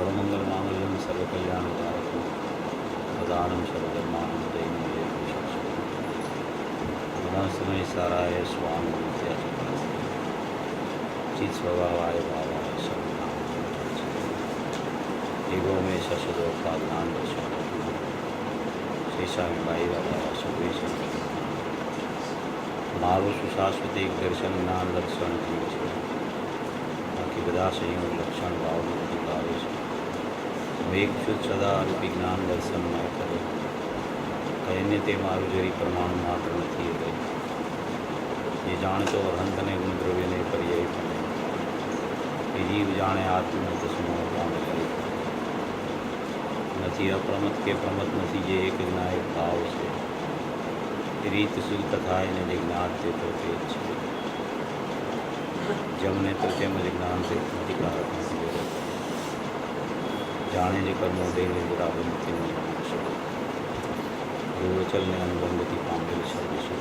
सर्वमंगल मांगल्यम सर्वकल्याणकारकम प्रदानम सर्वधर्माणं जयं समय साराय स्वामी चित स्वभावाय भावाय सर्वनाम एगो में शशदो पादनान दर्शन शेषा में भाई बाबा सुवेश मारो सुशाश्वती दर्शन ज्ञान लक्षण जीव છે બાકી બધા સંયોગ લક્ષણ ભાવનું પ્રતિક આવે છે હું એક શુદ્ધ સદારૂપી જ્ઞાન દર્શન ન કરે કહીને તે મારું જરી પ્રમાણ માત્ર નથી એ ગઈ જે જાણતો અનંતને ગુણદ્રવ્યને પર્યાય બને એ જીવ જાણે આત્મનો દસમો પામે કરી નથી અપ્રમત કે પ્રમત નથી જે એક જ્ઞાયક ભાવ છે રીત શુદ્ધ કથા એને જે જ્ઞાન તે તો તે જ છે જમને તો તેમજ જ્ઞાન તે પ્રતિકારક નથી જાણે જે કર્મો દેને બરાબર નથી ગુરુવચલને અનુબંધથી પામેલ સર્વેશ્વર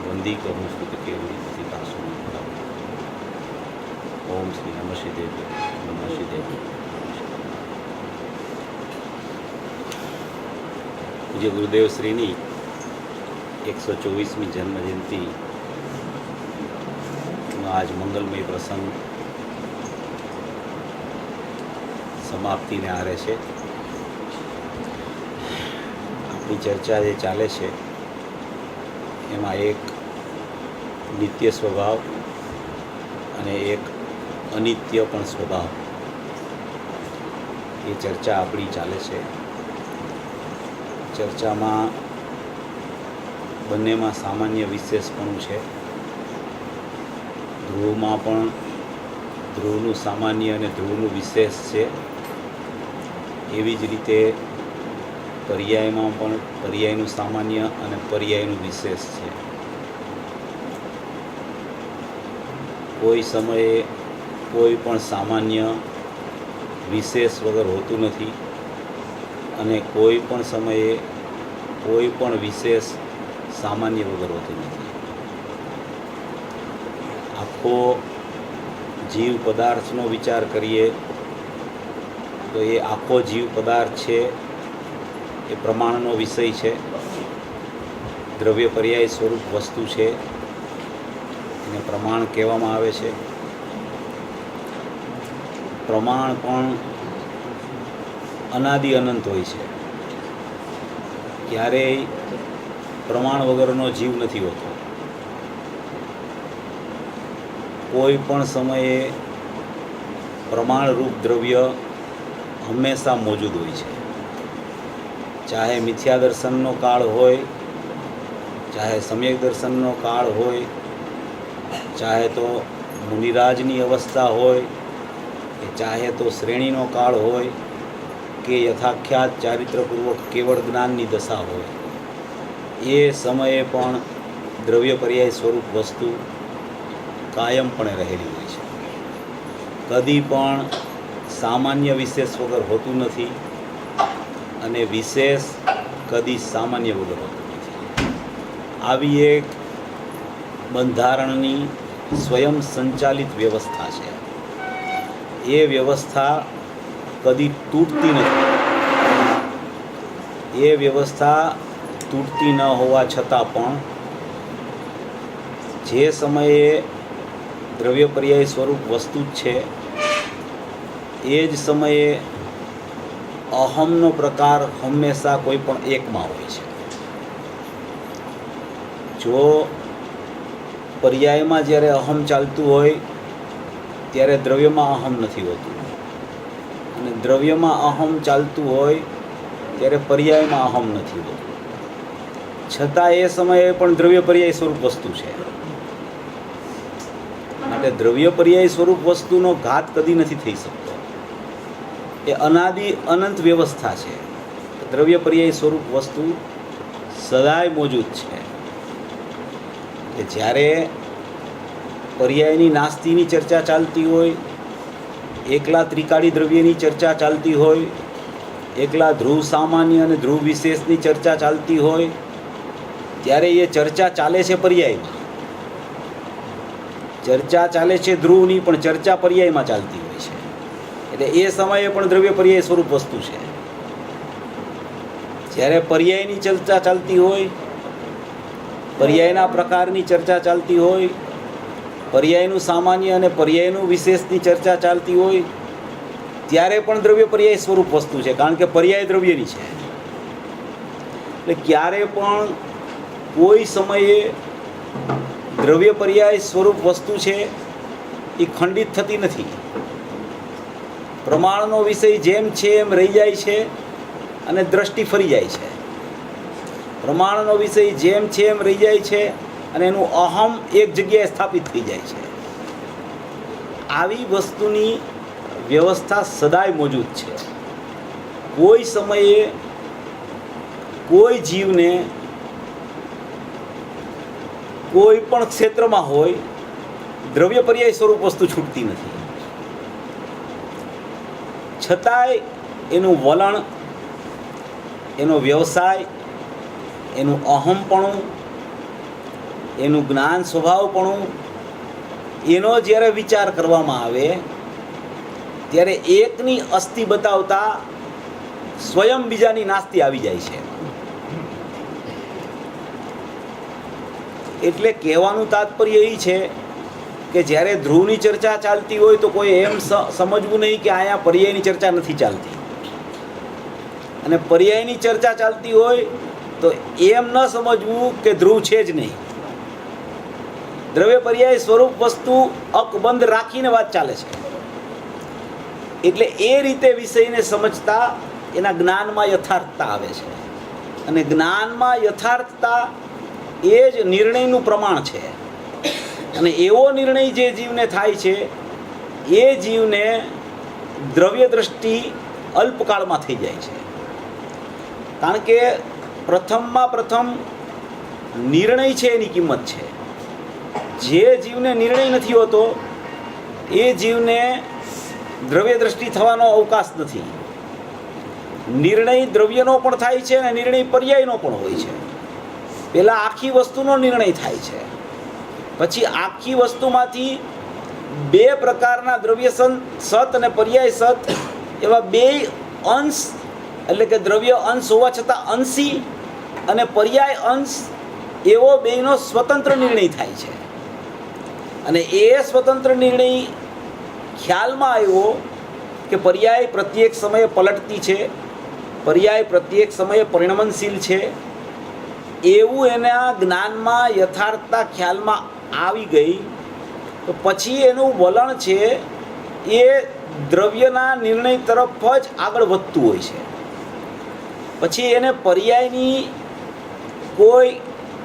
વંદી કરું શુદ્ધ કેવડી નથી તાસુ ઓમ શ્રી નમઃ શિદેવ નમઃ શિદેવ પૂજ્ય ગુરુદેવ શ્રીની 124મી જન્મજયંતિનો આજ મંગલમય પ્રસંગ સમાપ્તિને આરે છે. આપણી ચર્ચા જે ચાલે છે એમાં એક નિત્ય સ્વભાવ અને એક અનિત્ય પણ સ્વભાવ એ ચર્ચા આપણી ચાલે છે. ચર્ચામાં બંનેમાં સામાન્ય વિશેષપણું છે. ધ્રુવમાં પણ ધ્રુવનું સામાન્ય અને ધ્રુવનું વિશેષ છે. એવી જ રીતે પર્યાયમાં પણ પર્યાયનું સામાન્ય અને પર્યાયનું વિશેષ છે. કોઈ સમયે કોઈ પણ સામાન્ય વિશેષ વગર હોતું નથી અને કોઈ પણ સમયે કોઈ પણ વિશેષ સામાન્ય વગર હોતું નથી. આખો જીવ પદાર્થનો વિચાર કરીએ તો એ આખો જીવ પદાર્થ છે એ પ્રમાણનો વિષય છે. દ્રવ્ય પર્યાય સ્વરૂપ વસ્તુ છે એને પ્રમાણ કહેવામાં આવે છે. પ્રમાણ પણ અનાદિ અનંત હોય છે. ક્યારેય પ્રમાણ વગરનો જીવ નથી હોતો. કોઈ પણ સમયે પ્રમાણરૂપ દ્રવ્ય હંમેશા મોજૂદ હોય છે. ચાહે મિથ્યા દર્શનનો કાળ હોય, ચાહે સમ્યક દર્શનનો કાળ હોય, ચાહે તો મુનિરાજની અવસ્થા હોય, કે ચાહે તો શ્રેણીનો કાળ હોય, કે યથાખ્યાત ચારિત્રપૂર્વક કેવળ જ્ઞાનની દશા હોય, એ સમયે પણ દ્રવ્ય પર્યાય સ્વરૂપ વસ્તુ કાયમપણે રહેલી હોય છે. કદી પણ સામાન્ય વિશેષ વગર હોતું નથી અને વિશેષ કદી સામાન્ય વગર હોતું નથી. આવી એક બંધારણની સ્વયં સંચાલિત વ્યવસ્થા છે. એ વ્યવસ્થા કદી તૂટતી નથી. એ વ્યવસ્થા તૂટતી ન હોવા છતાં પણ જે સમયે દ્રવ્ય પર્યાય સ્વરૂપ વસ્તુ જ છે એ જ સમયે અહમનો પ્રકાર હંમેશા કોઈ પણ એકમાં હોય છે. જો પર્યાયમાં જ્યારે અહમ ચાલતું હોય ત્યારે દ્રવ્યમાં અહમ નથી હોતું અને દ્રવ્યમાં અહમ ચાલતું હોય ત્યારે પર્યાયમાં અહમ નથી હોતું. છતાં એ સમયે પણ દ્રવ્ય પર્યાય સ્વરૂપ વસ્તુ છે. માટે દ્રવ્ય પર્યાય સ્વરૂપ વસ્તુનો ઘાત કદી નથી થઈ શકતો. એ અનાદિ અનંત વ્યવસ્થા છે. દ્રવ્ય પર્યાય સ્વરૂપ વસ્તુ સદાય મોજૂદ છે. કે જ્યારે પર્યાયની નાસ્તિની ચર્ચા ચાલતી હોય, એકલા ત્રિકાળી દ્રવ્યની ચર્ચા ચાલતી હોય, એકલા ધ્રુવ સામાન્ય અને ધ્રુવ વિશેષની ચર્ચા ચાલતી હોય, ત્યારે એ ચર્ચા ચાલે છે પર્યાયમાં. ચર્ચા ચાલે છે ધ્રુવની, પણ ચર્ચા પર્યાયમાં ચાલતી હોય છે. એટલે એ સમયે પણ દ્રવ્ય પર્યાય સ્વરૂપ વસ્તુ છે. જ્યારે પર્યાયની ચર્ચા ચાલતી હોય, પર્યાયના પ્રકારની ચર્ચા ચાલતી હોય, પર્યાયનું સામાન્ય અને પર્યાયનું વિશેષની ચર્ચા ચાલતી હોય, ત્યારે પણ દ્રવ્ય પર્યાય સ્વરૂપ વસ્તુ છે, કારણ કે પર્યાય દ્રવ્યની છે. એટલે ક્યારે પણ કોઈ સમયે દ્રવ્ય પર્યાય સ્વરૂપ વસ્તુ છે એ ખંડિત થતી નથી. પ્રમાણનો વિષય જેમ છે એમ રહી જાય છે અને દ્રષ્ટિ ફરી જાય છે. પ્રમાણનો વિષય જેમ છે એમ રહી જાય છે અને એનું અહમ એક જગ્યાએ સ્થાપિત થઈ જાય છે. આવી વસ્તુની વ્યવસ્થા સદાય મોજૂદ છે. કોઈ સમયે કોઈ જીવને કોઈ પણ ક્ષેત્રમાં હોય દ્રવ્ય પર્યાય સ્વરૂપ વસ્તુ છૂટતી નથી. છતાંય એનું વલણ, એનો વ્યવસાય, એનું અહમપણું, એનું જ્ઞાન સ્વભાવપણું, એનો જ્યારે વિચાર કરવામાં આવે ત્યારે એકની અસ્થિ બતાવતા સ્વયં બીજાની નાસ્તિ આવી જાય છે. એટલે કહેવાનું તાત્પર્ય એ છે કે જ્યારે ધ્રુવની ચર્ચા ચાલતી હોય તો કોઈ એમ સમજવું નહીં કે અહીંયા પર્યાયની ચર્ચા નથી ચાલતી, અને પર્યાયની ચર્ચા ચાલતી હોય તો એમ ન સમજવું કે ધ્રુવ છે જ નહીં. દ્રવ્ય પર્યાય સ્વરૂપ વસ્તુ અકબંધ રાખીને વાત ચાલે છે. એટલે એ રીતે વિષયને સમજતા એના જ્ઞાનમાં યથાર્થતા આવે છે, અને જ્ઞાનમાં યથાર્થતા એ જ નિર્ણયનું પ્રમાણ છે. અને એવો નિર્ણય જે જીવને થાય છે એ જીવને દ્રવ્ય દ્રષ્ટિ અલ્પકાળમાં થઈ જાય છે. કારણ કે પ્રથમમાં પ્રથમ નિર્ણય છે એની કિંમત છે. જે જીવને નિર્ણય નથી હોતો એ જીવને દ્રવ્ય દ્રષ્ટિ થવાનો અવકાશ નથી. નિર્ણય દ્રવ્યનો પણ થાય છે અને નિર્ણય પર્યાયનો પણ હોય છે. પહેલાં આખી વસ્તુનો નિર્ણય થાય છે, પછી આખી વસ્તુમાંથી બે પ્રકારના દ્રવ્ય સત અને પર્યાય સત એવા બે અંશ, એટલે કે દ્રવ્ય અંશ હોવા છતાં અંશી અને પર્યાય અંશ એવો બેનો સ્વતંત્ર નિર્ણય થાય છે. અને એ સ્વતંત્ર નિર્ણય ખ્યાલમાં આવ્યો કે પર્યાય પ્રત્યેક સમયે પલટતી છે, પર્યાય પ્રત્યેક સમયે પરિણમનશીલ છે, એવું એના જ્ઞાનમાં યથાર્થતા ખ્યાલમાં આવી ગઈ. તો પછી એનું વલણ છે એ દ્રવ્યના નિર્ણય તરફ જ આગળ વધતું હોય છે. પછી એને પર્યાયની કોઈ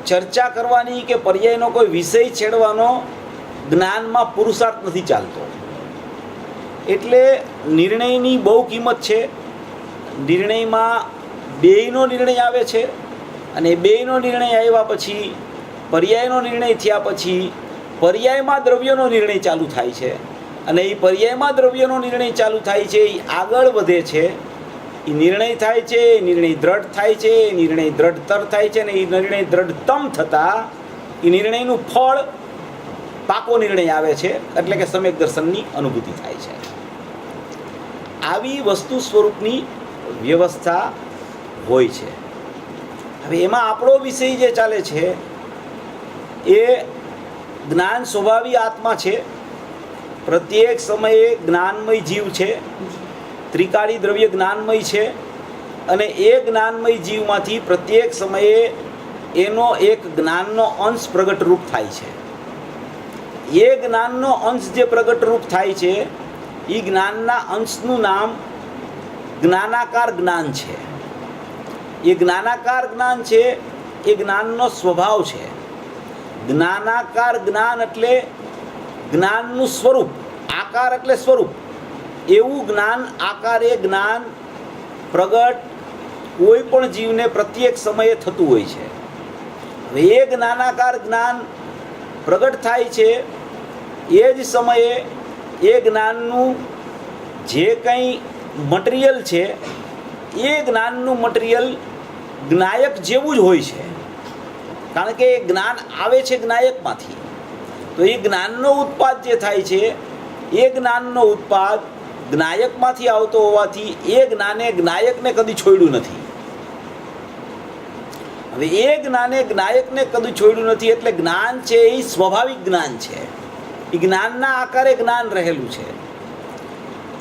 ચર્ચા કરવાની કે પર્યાયનો કોઈ વિષય છેડવાનો જ્ઞાનમાં પુરુષાર્થ નથી ચાલતો. એટલે નિર્ણયની બહુ કિંમત છે. નિર્ણયમાં બેયનો નિર્ણય આવે છે, અને બેયનો નિર્ણય આવ્યા પછી, પર્યાયનો નિર્ણય થયા પછી પર્યાયમાં દ્રવ્યનો નિર્ણય ચાલુ થાય છે. અને એ પર્યાયમાં દ્રવ્યનો નિર્ણય ચાલુ થાય છે, એ આગળ વધે છે, એ નિર્ણય થાય છે, એ નિર્ણય દ્રઢ થાય છે, એ નિર્ણય દ્રઢતર થાય છે, અને એ નિર્ણય દ્રઢતમ થતાં એ નિર્ણયનું ફળ પાકો નિર્ણય આવે છે, એટલે કે સમ્યક દર્શનની અનુભૂતિ થાય છે. આવી વસ્તુ સ્વરૂપની વ્યવસ્થા હોય છે. હવે એમાં આપણો વિષય જે ચાલે છે એ જ્ઞાન સ્વભાવી આત્મા છે. પ્રત્યેક સમયે જ્ઞાનમય જીવ છે, ત્રિકાળી દ્રવ્ય જ્ઞાનમય છે, અને એ જ્ઞાનમય જીવમાંથી પ્રત્યેક સમયે એનો એક જ્ઞાનનો અંશ પ્રગટરૂપ થાય છે. એ જ્ઞાનનો અંશ જે પ્રગટરૂપ થાય છે એ જ્ઞાનના અંશનું નામ જ્ઞાનાકાર જ્ઞાન છે. એ જ્ઞાનાકાર જ્ઞાન છે એ જ્ઞાનનો સ્વભાવ છે. જ્ઞાનાકાર જ્ઞાન એટલે જ્ઞાનનું સ્વરૂપ, આકાર એટલે સ્વરૂપ. એવું જ્ઞાન આકારે જ્ઞાન પ્રગટ કોઈ પણ જીવને પ્રત્યેક સમયે થતું હોય છે. હવે એ જ્ઞાનાકાર જ્ઞાન પ્રગટ થાય છે એ જ સમયે એ જ્ઞાનનું જે કંઈ મટીરિયલ છે એ જ્ઞાનનું મટીરિયલ જ્ઞાયક જેવું જ હોય છે. કારણ કે એ જ્ઞાન આવે છે જ્ઞાયકમાંથી. તો એ જ્ઞાનનો ઉત્પાદ જે થાય છે એ જ્ઞાનનો ઉત્પાદ જ્ઞાયકમાંથી આવતો હોવાથી એ જ્ઞાને જ્ઞાયકને કદી છોડ્યું નથી. હવે એ જ્ઞાને જ્ઞાયકને કદી છોડ્યું નથી એટલે જ્ઞાન છે એ સ્વાભાવિક જ્ઞાન છે, એ જ્ઞાનના આકારે જ્ઞાન રહેલું છે.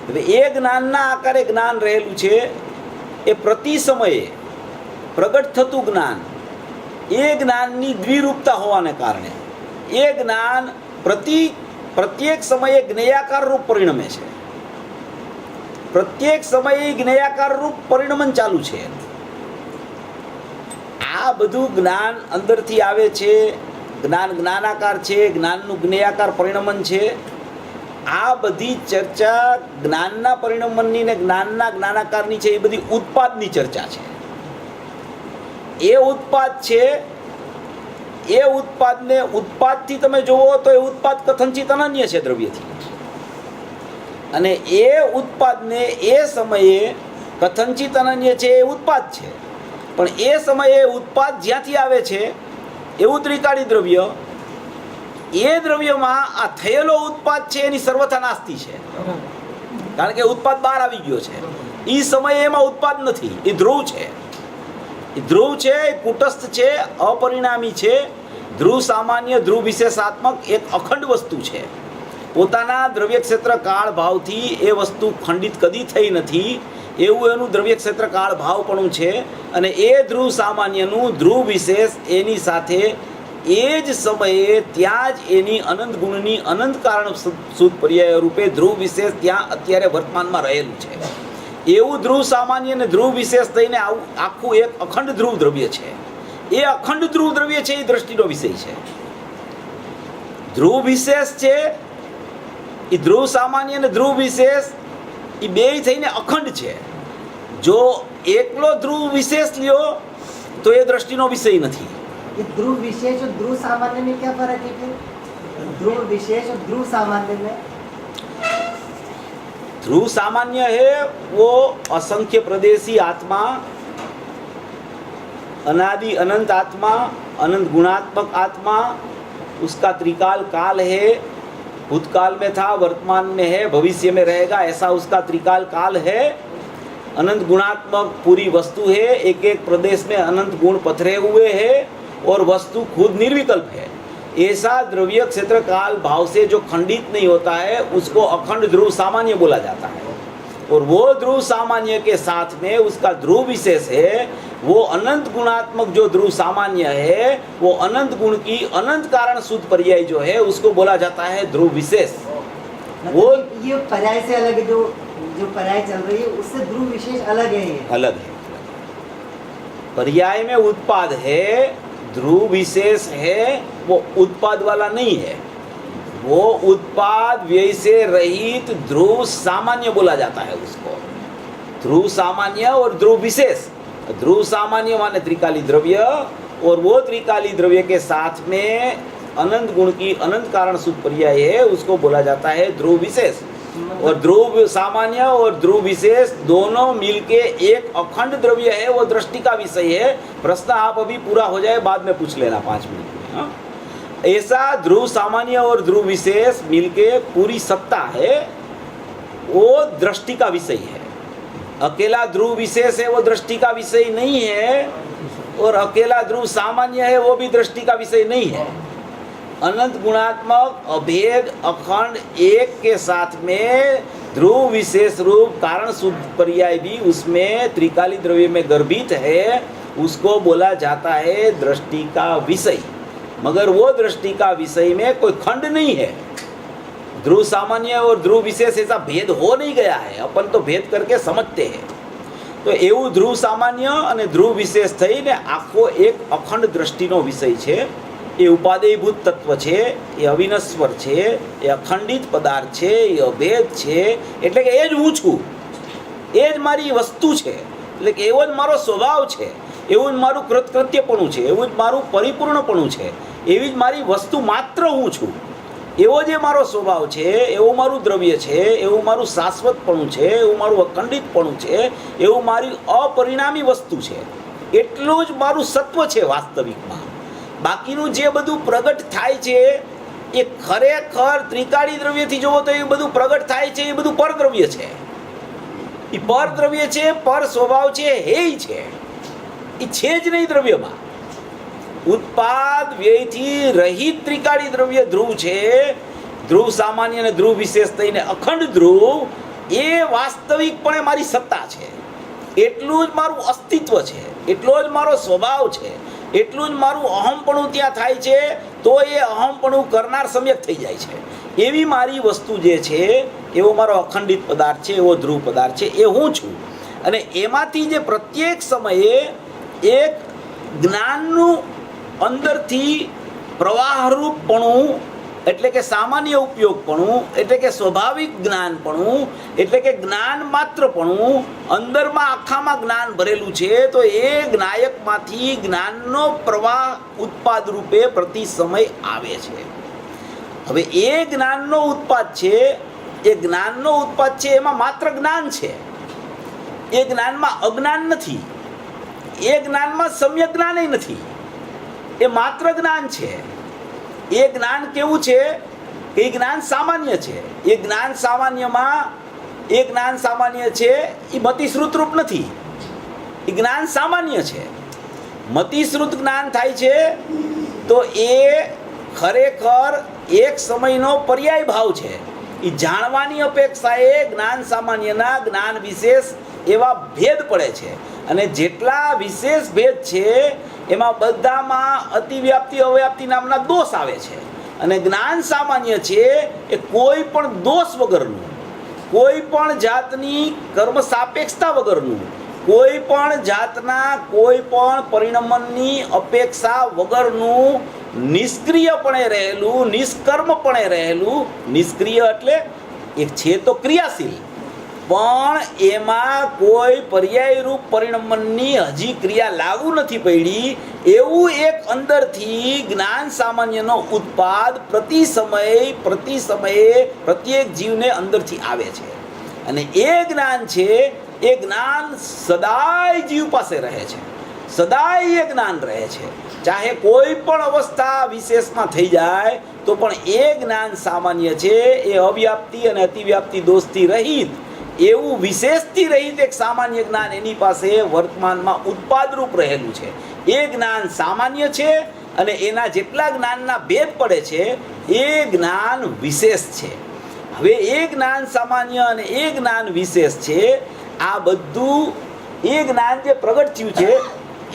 હવે એ જ્ઞાનના આકારે જ્ઞાન રહેલું છે એ પ્રતિ સમયે પ્રગટ થતું જ્ઞાન એ જ્ઞાનની દ્વિરૂપતા હોવાને કારણે એ જ્ઞાન પ્રત્યેક સમયે જ્ઞેયાકાર રૂપ પરિણમે છે. પ્રત્યેક સમયે જ્ઞેયાકાર રૂપ પરિણમન ચાલુ છે. આ બધું જ્ઞાન અંદરથી આવે છે, જ્ઞાન જ્ઞાનાકાર છે, જ્ઞાનનું જ્ઞેયાકાર પરિણમન છે. આ બધી ચર્ચા જ્ઞાનના પરિણમનની ને જ્ઞાનના જ્ઞાનાકારની છે, એ બધી ઉત્પાદની ચર્ચા છે. એ ઉત્પાદ છે, એ ઉત્પાદને ઉત્પાદથી તમે જુઓ તો એ ઉત્પાદ કથનચિત અનન્ય છે દ્રવ્યથી, અને એ ઉત્પાદને એ સમયે કથનચિત અનન્ય છે એ ઉત્પાદ છે. પણ એ સમયે ઉત્પાદ જ્યાંથી આવે છે એવું ત્રિકાળી દ્રવ્ય, એ દ્રવ્યમાં આ થયેલો ઉત્પાદ છે એની સર્વથા નાસ્તી છે, કારણ કે ઉત્પાદ બહાર આવી ગયો છે. એ સમયે એમાં ઉત્પાદ નથી, એ ધ્રુવ છે. એ ધ્રુવ છે, એ કુટસ્થ છે, અપરિણામી છે. ધ્રુવ સામાન્ય, ધ્રુવ વિશેષાત્મક એક અખંડ વસ્તુ છે. પોતાના દ્રવ્ય ક્ષેત્ર કાળ ભાવથી એ વસ્તુ ખંડિત કદી થઈ નથી એવું એનું દ્રવ્ય ક્ષેત્ર કાળ ભાવપણું છે. અને એ ધ્રુવ સામાન્યનું ધ્રુવ વિશેષ એની સાથે એ જ સમયે ત્યાં જ એની અનંત ગુણની અનંત કારણ શુદ્ધ પર્યાય રૂપે ધ્રુવ વિશેષ ત્યાં અત્યારે વર્તમાનમાં રહેલું છે. એવું ધ્રુવ સામાન્ય અને ધ્રુવ વિશેષ થઈને આખું એક અખંડ ધ્રુવ દ્રવ્ય છે. એ અખંડ ધ્રુવ દ્રવ્ય છે એ દ્રષ્ટિનો વિષય છે. ધ્રુવ વિશેષ છે એ ધ્રુવ સામાન્ય અને ધ્રુવ વિશેષ એ બેય થઈને અખંડ છે. જો એકલો ધ્રુવ વિશેષ લ્યો તો એ દ્રષ્ટિનો વિષય નથી. ध्रुव विशेष और ध्रुव सामान्य में क्या फर्क है फिर? ध्रुव विशेष और ध्रुव सामान्य में ध्रुव सामान्य है वो असंख्य प्रदेशी आत्मा, अनादि अनंत आत्मा, अनंत गुणात्मक आत्मा, उसका त्रिकाल काल है, भूतकाल में था, वर्तमान में है, भविष्य में रहेगा, ऐसा उसका त्रिकाल काल है. अनंत गुणात्मक पूरी वस्तु है, एक एक प्रदेश में अनंत गुण पथरे हुए हैं और वस्तु खुद निर्विकल्प है. ऐसा द्रव्य क्षेत्र काल भाव से जो खंडित नहीं होता है उसको अखंड ध्रुव सामान्य बोला जाता है. और वो ध्रुव सामान्य के साथ में उसका ध्रुव विशेष है, वो अनंत गुणात्मक जो ध्रुव सामान्य है वो अनंत गुण की अनंत कारण शुद्ध पर्याय जो है उसको बोला जाता है ध्रुव विशेष. वो ये पर्याय से अलग है, जो पर्याय चल रही है उससे ध्रुव विशेष अलग है. ये अलग है. पर्याय में उत्पाद है, ध्रुव विशेष है वो उत्पाद वाला नहीं है. वो उत्पाद व्यय से रहित ध्रुव सामान्य बोला जाता है उसको. ध्रुव सामान्य और ध्रुव विशेष. ध्रुव सामान्य माने त्रिकाली द्रव्य और वो त्रिकाली द्रव्य के साथ में अनंत गुण की अनंत कारण शुद्ध पर्याय है उसको बोला जाता है ध्रुव विशेष. और ध्रुव सामान्य और ध्रुव विशेष दोनों मिलके एक अखंड द्रव्य है, वो दृष्टि का विषय है. प्रश्न आप अभी पूरा हो जाए बाद में पूछ लेना 5 मिनट में. हाँ? ऐसा ध्रुव सामान्य और ध्रुव विशेष मिलके पूरी सत्ता है, वो दृष्टि का विषय है. अकेला ध्रुव विशेष है वो दृष्टि का विषय नहीं है, और अकेला ध्रुव सामान्य है वो भी दृष्टि का विषय नहीं है. अनंत गुणात्मक अभेद अखंड एक के साथ में ध्रुव विशेष रूप कारण शुद्ध पर्याय भी उसमें त्रिकाली द्रव्य में गर्भित है, उसको बोला जाता है दृष्टि का विषय. मगर वो दृष्टि का विषय में कोई खंड नहीं है. ध्रुव सामान्य और ध्रुव विशेष ऐसा भेद हो नहीं गया है, अपन तो भेद करके समझते हैं. तो એવું ध्रुव सामान्य અને ध्रुव विशेष થઈને આખો એક અખંડ દ્રષ્ટિનો વિષય છે. એ ઉપાદેયભૂત તત્વ છે, એ અવિનશ્વર છે, એ અખંડિત પદાર્થ છે, એ અભેદ છે. એટલે કે એ જ હું છું, એ જ મારી વસ્તુ છે, એટલે કે એવો જ મારો સ્વભાવ છે, એવું જ મારું કૃતકૃત્યપણું છે, એવું જ મારું પરિપૂર્ણપણું છે, એવી જ મારી વસ્તુ માત્ર હું છું. એવો જે મારો સ્વભાવ છે, એવું મારું દ્રવ્ય છે, એવું મારું શાશ્વતપણું છે, એવું મારું અખંડિતપણું છે, એવું મારી અપરિણામી વસ્તુ છે. એટલું જ મારું સત્વ છે વાસ્તવિકમાં. બાકીનું જે બધું પ્રગટ થાય છે એ ખરેખર ત્રિકાળી દ્રવ્યથી જોવો તો એ બધું પ્રગટ થાય છે, એ બધું પરદ્રવ્ય છે. એ પરદ્રવ્ય છે, પર સ્વભાવ છે, હેય છે. એ છે જ નહીં દ્રવ્યમાં. ઉત્પાદ વ્યયથી રહિત ત્રિકાળી દ્રવ્ય ધ્રુવ છે. ધ્રુવ સામાન્ય અને ધ્રુવ વિશેષ થઈને અખંડ ધ્રુવ, એ વાસ્તવિકપણે મારી સત્તા છે. એટલું જ મારું અસ્તિત્વ છે, એટલો જ મારો સ્વભાવ છે, એટલું જ મારું અહમપણું ત્યાં થાય છે. તો એ અહમપણું કરનાર સમ્યક થઈ જાય છે. એવી મારી વસ્તુ જે છે, એવો મારો અખંડિત પદાર્થ છે, એવો ધ્રુવ પદાર્થ છે, એ હું છું. અને એમાંથી જે પ્રત્યેક સમયે એક જ્ઞાનનું અંદરથી પ્રવાહરૂપપણું, એટલે કે સામાન્ય ઉપયોગપણું, એટલે કે સ્વાભાવિક જ્ઞાનપણું, એટલે કે જ્ઞાન માત્રપણું અંદરમાં આખામાં જ્ઞાન ભરેલું છે. તો એ જ્ઞાયકમાંથી જ્ઞાનનો પ્રવાહ ઉત્પાદ રૂપે પ્રતિ સમય આવે છે. હવે એ જ્ઞાનનો ઉત્પાદ છે, એ જ્ઞાનનો ઉત્પાદ છે, એમાં માત્ર જ્ઞાન છે. એ જ્ઞાનમાં અજ્ઞાન નથી, એ જ્ઞાનમાં સમ્યક જ્ઞાન નથી, એ માત્ર જ્ઞાન છે. એ જ્ઞાન કેવું છે કે એ જ્ઞાન સામાન્ય છે. એ જ્ઞાન સામાન્યમાં એ જ્ઞાન સામાન્ય છે, એ મતિશ્રુત રૂપ નથી. એ જ્ઞાન સામાન્ય છે. મતિશ્રુત જ્ઞાન થાય છે તો એ ખરેખર એક સમયનો પર્યાય ભાવ છે. એ જાણવાની અપેક્ષાએ જ્ઞાન સામાન્યના જ્ઞાન વિશેષ એવા ભેદ પડે છે. અને જેટલા વિશેષ ભેદ છે એમાં બધામાં અતિવ્યાપ્તિ અવ્યાપ્તિ નામના દોષ આવે છે. અને જ્ઞાન સામાન્ય છે એ કોઈ પણ દોષ વગરનું, કોઈ પણ જાતની કર્મ સાપેક્ષતા વગરનું, કોઈ પણ જાતના કોઈ પણ પરિણમનની અપેક્ષા વગરનું નિષ્ક્રિયપણે રહેલું, નિષ્કર્મપણે રહેલું. નિષ્ક્રિય એટલે એક છે તો ક્રિયાશીલ, પણ એમાં કોઈ પર્યાયરૂપ પરિણમનની હજી ક્રિયા લાગુ નથી પડી, એવું એક અંદરથી જ્ઞાન સામાન્યનો ઉત્પાદ પ્રતિ સમયે પ્રત્યેક જીવને અંદરથી આવે છે. અને એ જ્ઞાન છે, એ જ્ઞાન સદાય જીવ પાસે રહે છે, સદાય એ જ્ઞાન રહે છે. ચાહે કોઈ પણ અવસ્થા વિશેષમાં થઈ જાય તો પણ એ જ્ઞાન સામાન્ય છે. એ અવ્યાપ્તિ અને અતિવ્યાપ્તિ દોષથી રહિત, એવું વિશેષથી રહિત એક સામાન્ય જ્ઞાન એની પાસે વર્તમાનમાં ઉત્પાદરૂપ રહેલું છે. એ જ્ઞાન સામાન્ય છે અને એના જેટલા જ્ઞાનના ભેદ પડે છે એ જ્ઞાન વિશેષ છે. હવે એ જ્ઞાન સામાન્ય અને એ જ્ઞાન વિશેષ છે, આ બધું એ જ્ઞાન જે પ્રગટ થયું છે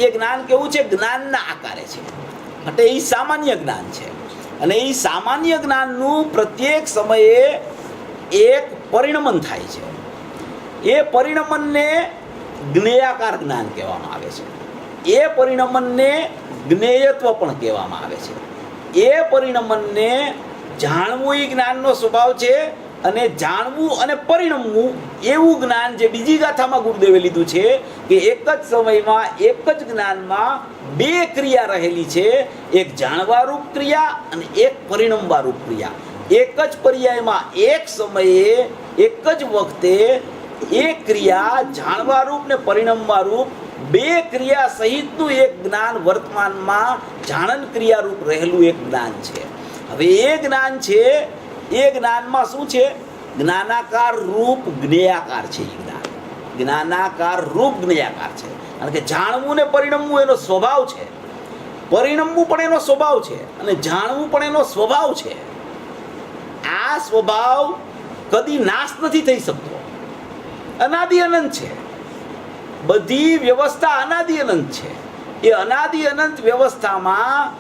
એ જ્ઞાન કેવું છે? જ્ઞાનના આકારે છે. એટલે એ સામાન્ય જ્ઞાન છે. અને એ સામાન્ય જ્ઞાનનું પ્રત્યેક સમયે એક પરિણમન થાય છે. એ પરિણમનને જ્ઞેયાકાર જ્ઞાન કહેવામાં આવે છે. એ પરિણમનને જ્ઞેયત્વ પણ કહેવામાં આવે છે. એ પરિણમનને જાણવું એ જ્ઞાનનો સ્વભાવ છે. અને જાણવું અને પરિણમવું એવું જ્ઞાન જે બીજી ગાથામાં ગુરુદેવે લીધું છે કે એક જ સમયમાં એક જ જ્ઞાનમાં બે ક્રિયા રહેલી છે. એક જાણવારૂપ ક્રિયા અને એક પરિણમવારૂપ ક્રિયા. એક જ પર્યાયમાં એક સમયે એક જ વખતે એક ક્રિયા જાણવારૂપ ને પરિણમવારૂપ બે ક્રિયા સહિતનું એક જ્ઞાન વર્તમાનમાં જાણન ક્રિયારૂપ રહેલું એક જ્ઞાન છે. હવે એ જ્ઞાન છે, એ જ્ઞાનમાં શું છે? જ્ઞાનાકાર રૂપ જ્ઞેયાકાર છે. એ જ્ઞાન જ્ઞાનાકાર રૂપ જ્ઞેયાકાર છે. કારણ કે જાણવું ને પરિણમવું એનો સ્વભાવ છે, પરિણમવું પણ એનો સ્વભાવ છે અને જાણવું પણ એનો સ્વભાવ છે. આ સ્વભાવ કદી નાશ નથી થઈ શકતો, અનાદિ અનંત છે. બધી વ્યવસ્થા અનાદિ અનંત છે. એ અનાદિ અનંત વ્યવસ્થામાં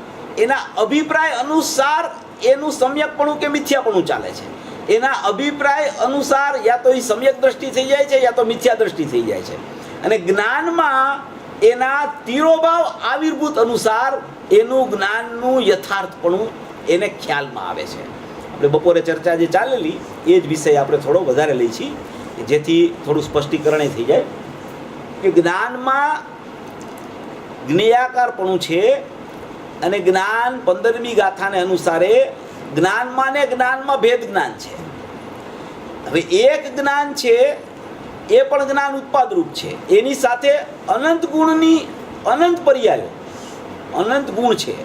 એના અભિપ્રાય અનુસાર એનું સમ્યકપણું કે મિથ્યાપણું ચાલે છે. એના અભિપ્રાય અનુસાર યા તો એ સમ્યક દ્રષ્ટિ થઈ જાય છે યા તો મિથ્યા દ્રષ્ટિ થઈ જાય છે. અને જ્ઞાનમાં એના તિરોભાવ આવિર્ભૂત અનુસાર એનું જ્ઞાનનું યથાર્થપણું એને ખ્યાલમાં આવે છે. આપણે બપોરે ચર્ચા જે ચાલેલી એ જ વિષય આપણે થોડો વધારે લઈ છીએ જેથી થોડું સ્પષ્ટીકરણ થઈ જાય કે જ્ઞાનમાં જ્ઞેયાકારપણું છે. અને જ્ઞાન 15મી ગાથાને અનુસારે જ્ઞાનમાં ને જ્ઞાનમાં ભેદ જ્ઞાન છે. હવે એક જ્ઞાન છે એ પણ જ્ઞાન ઉત્પાદરૂપ છે. એની સાથે અનંત ગુણની અનંત પર્યાયો, અનંત ગુણ છે.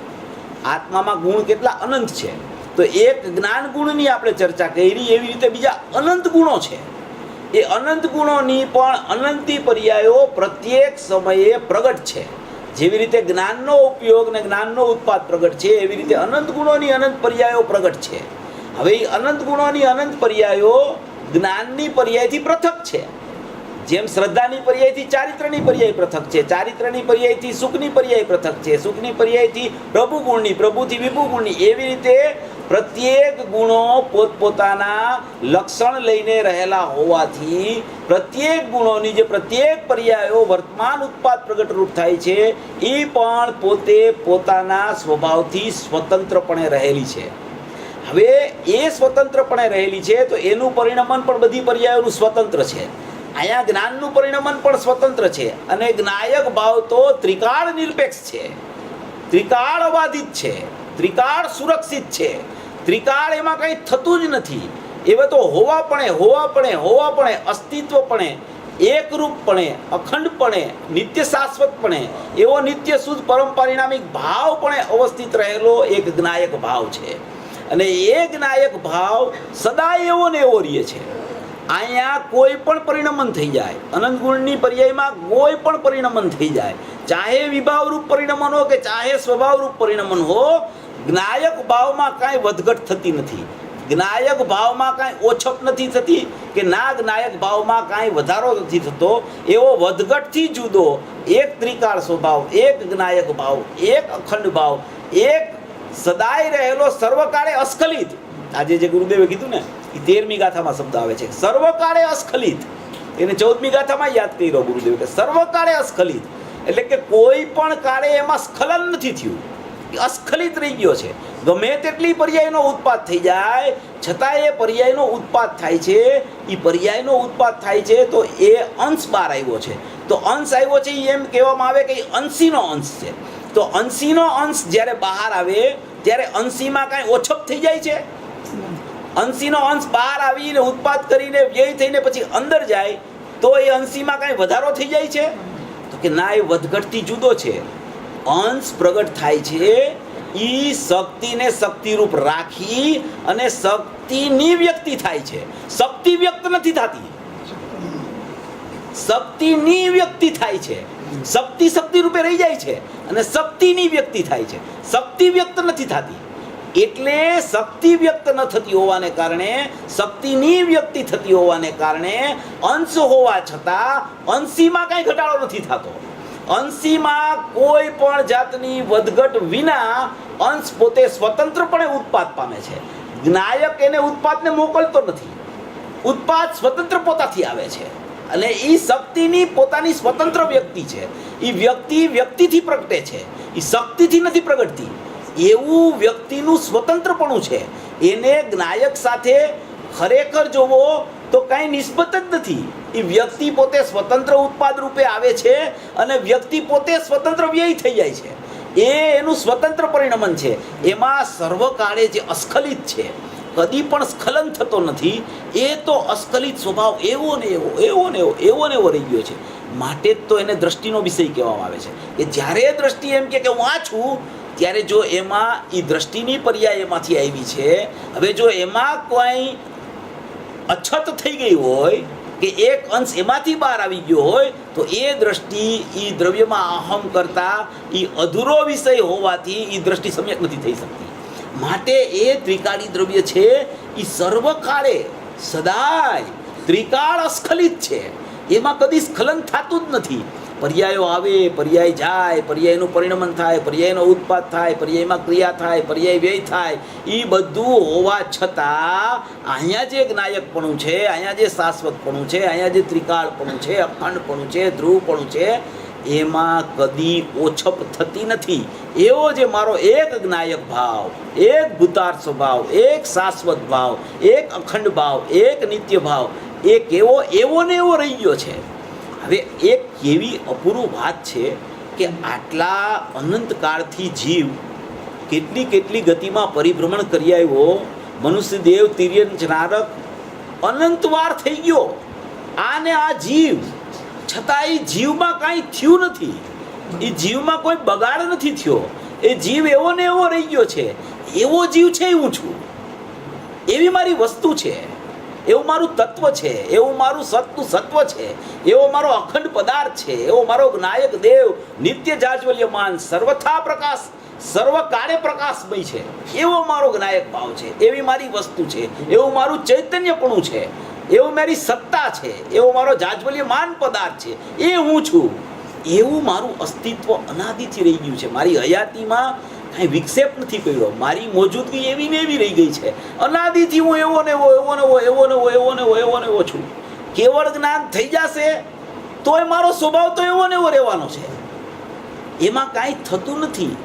આત્મામાં ગુણ કેટલા અનંત છે. તો એક જ્ઞાન ગુણની આપણે ચર્ચા કરી, એવી રીતે બીજા અનંત ગુણો છે. એ અનંત ગુણોની પણ અનંતી પર્યાયો પ્રત્યેક સમયે પ્રગટ છે. જેવી રીતે જ્ઞાનનો ઉપયોગ ને જ્ઞાનનો ઉત્પાદ પ્રગટ છે, એવી રીતે અનંત ગુણોની અનંત પર્યાયો પ્રગટ છે. હવે એ અનંત ગુણોની અનંત પર્યાયો જ્ઞાનની પર્યાયથી પૃથક છે. જેમ શ્રદ્ધાની પર્યાયથી ચારિત્રની પર્યાય પૃથક છે, ચારિત્રની પર્યાયથી સુખની પર્યાય પૃથક છે, સુખની પર્યાયથી પ્રભુ ગુણની, પ્રભુથી વિભુ ગુણની, એવી રીતે પ્રત્યેક ગુણો પોતપોતાના લક્ષણ લઈને રહેલા હોવાથી પ્રત્યેક ગુણોની જે પ્રત્યેક પર્યાયો વર્તમાન ઉત્પાદ પ્રગટ રૂપ થાય છે, એ પણ પોતે પોતાના સ્વભાવથી સ્વતંત્રપણે રહેલી છે. હવે એ સ્વતંત્રપણે રહેલી છે તો એનું પરિણમન પણ બધી પર્યાયોનું સ્વતંત્ર છે. અહીંયા જ્ઞાનનું પરિણમન પણ સ્વતંત્ર છે, અને જ્ઞાયક ભાવ તો ત્રિકાળ નિરપેક્ષ છે, ત્રિકાળ અબાધિત છે, ત્રિકાળ સુરક્ષિત છે, ત્રિકાળ એમાં કંઈ થતું જ નથી. એવા તો હોવાપણે અસ્તિત્વપણે, એકરૂપપણે, અખંડપણે, નિત્ય શાશ્વતપણે, એવો નિત્ય શુદ્ધ પરમ પરિણામિક ભાવપણે અવસ્થિત રહેલો એક જ્ઞાયક ભાવ છે. અને એ જ્ઞાયક ભાવ સદાય એવો ને એવો રહે છે. અહીંયા કોઈ પણ પરિણમન થઈ જાય, અનંત ગુણની પર્યાયમાં કોઈ પણ પરિણમન થઈ જાય, ચાહે વિભાવરૂપ પરિણમન હો કે ચાહે સ્વભાવરૂપ પરિણમન હો, જ્ઞાયક ભાવમાં કાંઈ વધઘટ થતી નથી, જ્ઞાયક ભાવમાં કાંઈ ઓછપ નથી થતી, કે ના જ્ઞાયક ભાવમાં કાંઈ વધારો નથી થતો. એવો વધઘટથી જુદો એક ત્રિકાળ સ્વભાવ, એક જ્ઞાયક ભાવ, એક અખંડ ભાવ, એક સદાય રહેલો સર્વકાળે અસ્ખલિત. આજે જે ગુરુદેવે કીધું ને, એ 13મી ગાથામાં શબ્દ આવે છે, સર્વકાળે અસ્ખલિત. એને 14મી ગાથામાં યાદ કર્યો ગુરુદેવ કે સર્વકાળે અસ્ખલિત, એટલે કે કોઈ પણ કાળે એમાં સ્ખલન નથી થયું, અસ્ખલિત રહી ગયો છે. ગમે તેટલી પર્યાયનો ઉત્પાદ થઈ જાય છતાં એ પર્યાયનો ઉત્પાદ થાય છે. એ પર્યાયનો ઉત્પાદ થાય છે તો એ અંશ બહાર આવ્યો છે. તો અંશ આવ્યો છે એમ કહેવામાં આવે કે અંશીનો અંશ છે. તો અંશીનો અંશ જ્યારે બહાર આવે ત્યારે અંશીમાં કાંઈ ઓછપ થઈ જાય છે? અંશીનો અંશ બહાર આવીને ઉત્પાદ કરીને વ્યય થઈને પછી અંદર જાય તો એ અંશીમાં કાંઈ વધારો થઈ જાય છે? તો કે ના, એ વધઘટથી જુદો છે. અંશ પ્રગટ થાય છે એ શક્તિને શક્તિરૂપ રાખી અને શક્તિની વ્યક્તિ થાય છે. શક્તિ વ્યક્ત નથી થતી, શક્તિની વ્યક્તિ થાય છે. શક્તિ શક્તિ રૂપે રહી જાય છે અને શક્તિની વ્યક્તિ થાય છે. શક્તિ વ્યક્ત નથી થતી. એટલે શક્તિ વ્યક્ત ન થતી હોવાને કારણે, શક્તિની વ્યક્તિ થતી હોવાને કારણે અંશ હોવા છતાં અંશીમાં કાંઈ ઘટાડો નથી થતો. અંશીમાં કોઈ પણ જાતની વધઘટ વિના અંશ પોતે સ્વતંત્રપણે ઉત્પાદ પામે છે. જ્ઞાયક એને ઉત્પાદને મોકલતો નથી, ઉત્પાદ સ્વતંત્ર પોતાથી આવે છે. અને એ શક્તિની પોતાની સ્વતંત્ર વ્યક્તિ છે. એ વ્યક્તિ વ્યક્તિથી પ્રગટે છે, એ શક્તિથી નથી પ્રગટતી. એવું વ્યક્તિનું સ્વતંત્રપણું છે. એને જ્ઞાયક સાથે ખરેખર જોવો તો કાંઈ નિસ્બત જ નથી. એ વ્યક્તિ પોતે સ્વતંત્ર ઉત્પાદ રૂપે આવે છે અને વ્યક્તિ પોતે સ્વતંત્ર વ્યય થઈ જાય છે. એ એનું સ્વતંત્ર પરિણમન છે. એમાં સર્વકાળે જે અસ્ખલિત છે, કદી પણ સ્ખલન થતો નથી. એ તો અસ્ખલિત સ્વભાવ એવો ને એવો રહી ગયો છે. માટે જ તો એને દ્રષ્ટિનો વિષય કહેવામાં આવે છે. કે જ્યારે દ્રષ્ટિ એમ કે હું આ છું, ત્યારે જો એમાં એ દ્રષ્ટિની પર્યાય એમાંથી આવી છે. હવે જો એમાં કોઈ અછત થઈ ગઈ હોય કે એક અંશ એમાંથી બહાર આવી ગયો હોય તો એ દ્રષ્ટિ એ દ્રવ્યમાં અહમ કરતા એ અધૂરો વિષય હોવાથી એ દ્રષ્ટિ સમ્યક નથી થઈ શકતી. માટે એ ત્રિકાળી દ્રવ્ય છે એ સર્વકાળે સદાય ત્રિકાળ અસ્ખલિત છે. એમાં કદી સ્ખલન થતું જ નથી. પર્યાયો આવે, પર્યાય જાય, પર્યાયનું પરિણમન થાય, પર્યાયનો ઉત્પાદ થાય, પર્યાયમાં ક્રિયા થાય, પર્યાય વ્યય થાય, એ બધું હોવા છતાં અહીંયા જે જ્ઞાયકપણું છે, અહીંયા જે શાશ્વતપણું છે, અહીંયા જે ત્રિકાળપણું છે, અખંડપણું છે, ધ્રુવપણું છે, એમાં કદી ઓછપ થતી નથી. એવો જે મારો એક જ્ઞાયક ભાવ, એક ભૂતાર્થ સ્વભાવ, એક શાશ્વત ભાવ, એક અખંડ ભાવ, એક નિત્ય ભાવ, એ કેવો એવો ને એવો રહી ગયો છે. હવે એક કેવી અપૂર્વ વાત છે કે આટલા અનંતકાળથી જીવ કેટલી ગતિમાં પરિભ્રમણ કરી આવ્યો. મનુષ્ય દેવ તિર્યન નારક અનંતવાર થઈ ગયો આને આ જીવ, છતાં એ જીવમાં કાંઈ થયું નથી. એ જીવમાં કોઈ બગાડ નથી થયો. એ જીવ એવો ને એવો રહી ગયો છે. એવો જીવ છે એ હું છું, એવી મારી વસ્તુ છે, એવું મારું તત્વ છે, એવું મારું સતનું સત્વ છે, એવો મારો અખંડ પદાર્થ છે, એવો મારો જ્ઞાયક દેવ નિત્ય જાજ્વલ્યમાન સર્વથા પ્રકાશ સર્વકાળે પ્રકાશમય છે, એવો મારો જ્ઞાયક ભાવ છે, એવી મારી વસ્તુ છે, એવું મારું ચૈતન્યપણું છે, એવું મારી સત્તા છે, એવો મારો જાજ્વલ્યમાન પદાર્થ છે, એ હું છું. એવું મારું અસ્તિત્વ અનાદિથી રહી ગયું છે. મારી હયાતીમાં કાંઈ વિક્ષેપ નથી પડ્યો. મારી મોજૂદગી એવી ને એવી રહી ગઈ છે. અનાદિથી હું એવો ને એવો એવો ને એવો એવો ને એવો એવો ને એવો એવો ને એવો છું. કેવળ જ્ઞાન થઈ જશે તોય મારો સ્વભાવ તો એવો ને એવો રહેવાનો છે. એમાં કાંઈ થતું નથી.